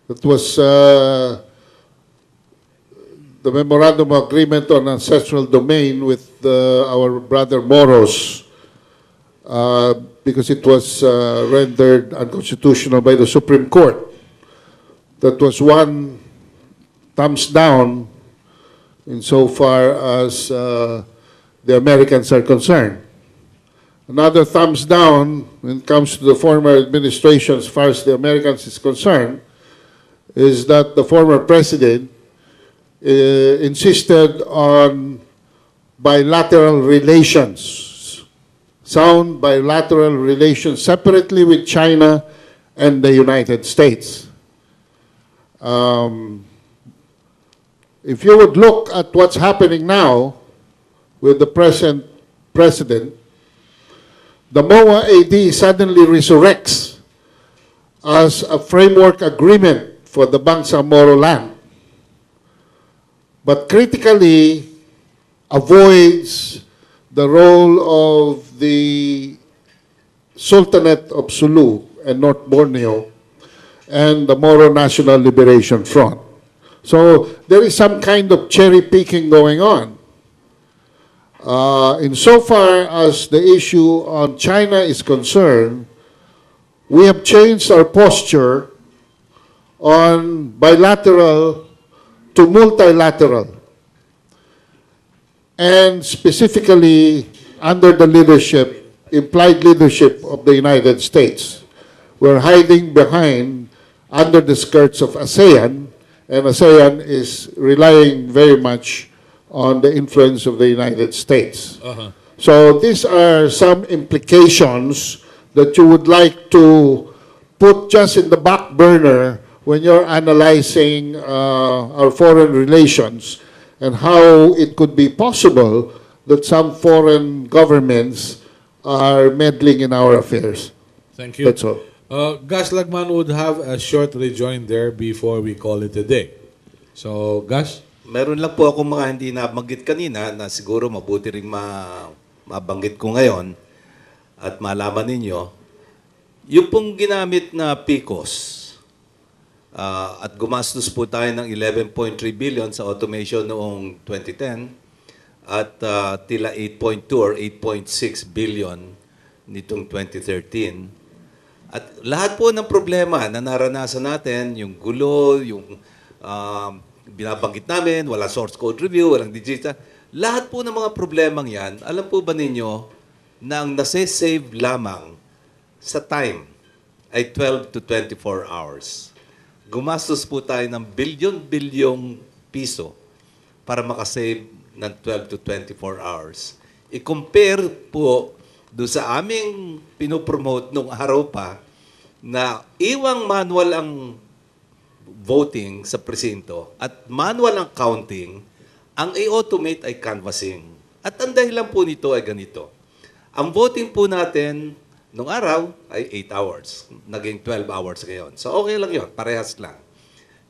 That was the Memorandum of Agreement on Ancestral Domain with our brother Moros, because it was rendered unconstitutional by the Supreme Court. That was one thumbs down insofar as the Americans are concerned. Another thumbs down when it comes to the former administration as far as the Americans is concerned is that the former president insisted on bilateral relations, sound bilateral relations separately with China and the United States. If you would look at what's happening now with the present president, the MOA AD suddenly resurrects as a framework agreement for the Bangsamoro land, but critically avoids the role of the Sultanate of Sulu and North Borneo and the Moro National Liberation Front. So there is some kind of cherry picking going on. Insofar as the issue on China is concerned, we have changed our posture on bilateral to multilateral, and specifically under the leadership, implied leadership of the United States. We're hiding behind, under the skirts of ASEAN, and ASEAN is relying very much on the influence of the United States. So these are some implications that you would like to put just in the back burner when you're analyzing our foreign relations and how it could be possible that some foreign governments are meddling in our affairs. Thank you. That's all. Gus Lagman would have a short rejoinder before we call it a day. So, Gus? Meron lang po akong mga hindi nabanggit kanina na siguro mabuti rin mabanggit ko ngayon at malaman ninyo. Yung pong ginamit na PICOS, at gumastos po tayo ng 11.3 billion sa automation noong 2010 at tila 8.2 or 8.6 billion nitong 2013. At lahat po ng problema na naranasan natin, yung gulo, yung binabanggit namin, wala source code review, walang digital, lahat po ng mga problemang yan, alam po ba ninyo na ang nase-save lamang sa time ay 12 to 24 hours. Gumastos po tayo ng bilyon-bilyong piso para makasave ng 12 to 24 hours. I-compare po doon sa aming pinopromote nung araw pa na iwang manual ang voting sa presinto at manual ang counting, ang i-automate ay canvassing. At ang dahilan po nito ay ganito. Ang voting po natin nung araw ay 8 hours. Naging 12 hours ngayon. So okay lang yon, parehas lang.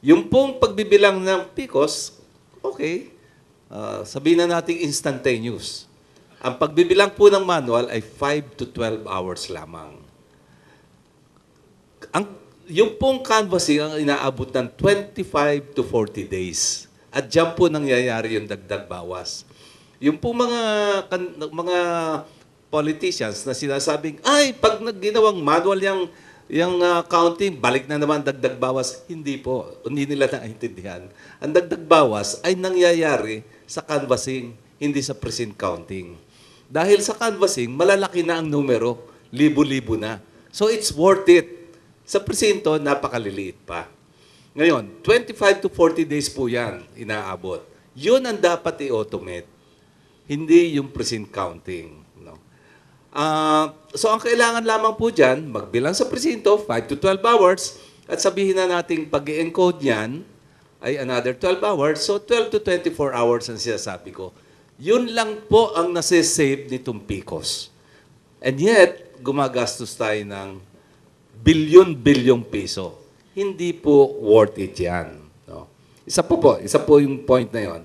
Yung pong pagbibilang ng PICOS, okay, sabihin na natin instantaneous. Ang pagbibilang po ng manual ay 5 to 12 hours lamang. Yung pong canvassing ang inaabot ng 25 to 40 days. At diyan po nangyayari yung dagdag bawas. Yung pong mga politicians na sinasabing, ay, pag ginawang manual yung counting, balik na naman dagdag bawas. Hindi po. Hindi nila naiintindihan. Ang dagdag bawas ay nangyayari sa canvassing, hindi sa precinct counting. Dahil sa canvassing, malalaki na ang numero. Libo-libo na. So it's worth it. Sa presinto, napakaliliit pa. Ngayon, 25 to 40 days po yan inaabot. Yun ang dapat i-automate. Hindi yung precinct counting. No? So, ang kailangan lamang po dyan, magbilang sa presinto, 5 to 12 hours, at sabihin na natin pag i-encode yan, ay another 12 hours. So, 12 to 24 hours ang sinasabi ko. Yun lang po ang nasa-save nitong PICOS. And yet, gumagastos tayo ng bilyon-bilyong piso. Hindi po worth it yan. No? Isa po yung point na yon.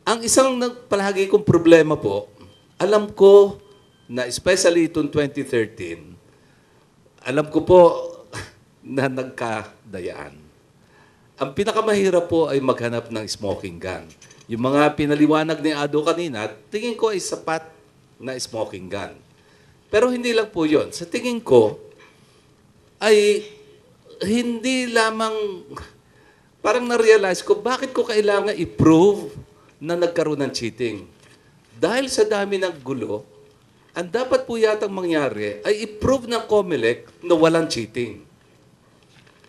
Ang isang palagi kong problema po, alam ko na especially itong 2013, alam ko po na nagkadayaan. Ang pinakamahirap po ay maghanap ng smoking gun. Yung mga pinaliwanag ni Ado kanina, tingin ko ay sapat na smoking gun. Pero hindi lang po yon. Sa tingin ko, ay hindi lamang, parang na-realize ko, bakit ko kailangan i-prove na nagkaroon ng cheating? Dahil sa dami ng gulo, ang dapat po yatang mangyari ay i-prove ng COMELEC na walang cheating.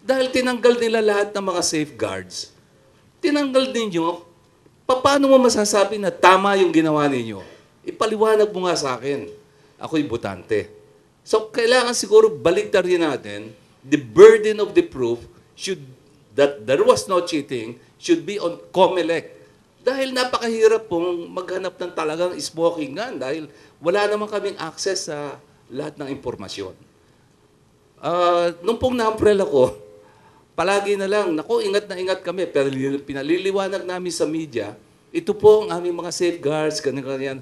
Dahil tinanggal nila lahat ng mga safeguards, tinanggal ninyo, paano mo masasabi na tama yung ginawa ninyo? Ipaliwanag mo nga sa akin. Ako'y botante. So, kailangan siguro baliktarin natin, the burden of the proof that there was no cheating should be on COMELEC. Dahil napakahirap pong maghanap ng talagang smoking gun dahil wala naman kaming access sa lahat ng impormasyon. Nung pong na-umbrella ko, palagi na lang, ingat na ingat kami, pero pinaliliwanag namin sa media, ito po ang aming mga safeguards, ganyan.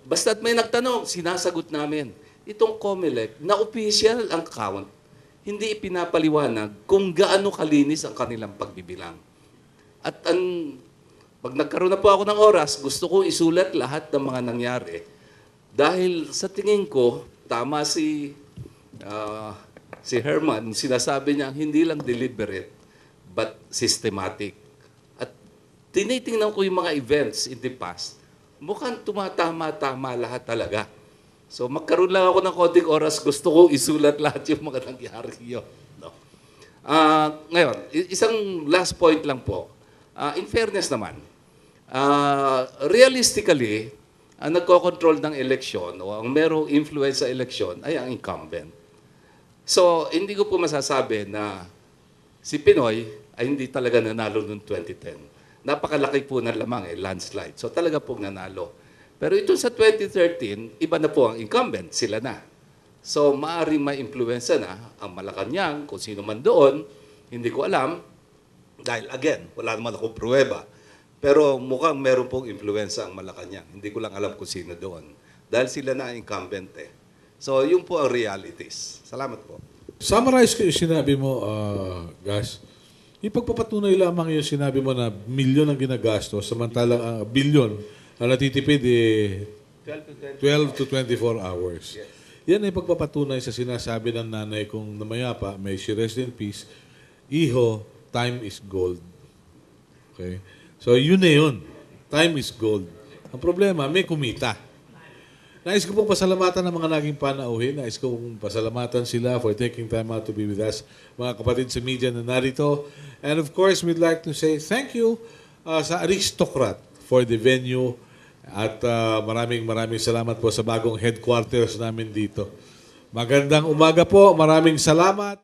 Basta't may nagtanong, sinasagot namin. Itong COMELEC, na official ang count, hindi ipinapaliwanag kung gaano kalinis ang kanilang pagbibilang. At pag nagkaroon na po ako ng oras, gusto ko isulat lahat ng mga nangyari. Dahil sa tingin ko, tama si Herman, sinasabi niya, hindi lang deliberate, but systematic. At tinitingnan ko yung mga events in the past, mukhang tumatama-tama lahat talaga. So magkaroon lang ako ng konting oras, gusto ko isulat lahat yung mga nangyari yun. No? Ngayon, isang last point lang po. In fairness naman, realistically, ang nagko-control ng eleksyon o ang merong influence sa eleksyon ay ang incumbent. So, hindi ko po masasabi na si Pinoy ay hindi talaga nanalo noong 2010. Napakalaki po ng lamang, landslide. So, talaga pong nanalo. Pero ito sa 2013, iba na po ang incumbent, sila na. So, maaaring ma-influensya na ang Malacanang, kung sino man doon, hindi ko alam. Dahil again, wala naman akong pruweba. Pero mukhang meron pong influensya ang Malacanang. Hindi ko lang alam kung sino doon. Dahil sila na ang incumbent eh. So, yun po ang realities. Salamat po. Summarize ko yung sinabi mo, Gas. Ipagpapatunay lamang yung sinabi mo na milyon ang ginagastos, samantalang bilyon ang natitipid 12 to 24 hours. Yes. Yan ay pagpapatunay sa sinasabi ng nanay kong namayapa, may she rest in peace, Iho, time is gold. Okay? So, yun na yun. Time is gold. Ang problema, may kumita. Nais ko pong pasalamatan ng mga naging panauhin. Nais ko pong pasalamatan sila for taking time out to be with us. Mga kapatid sa media na narito. And of course, we'd like to say thank you sa Aristocrat for the venue. At maraming salamat po sa bagong headquarters namin dito. Magandang umaga po. Maraming salamat.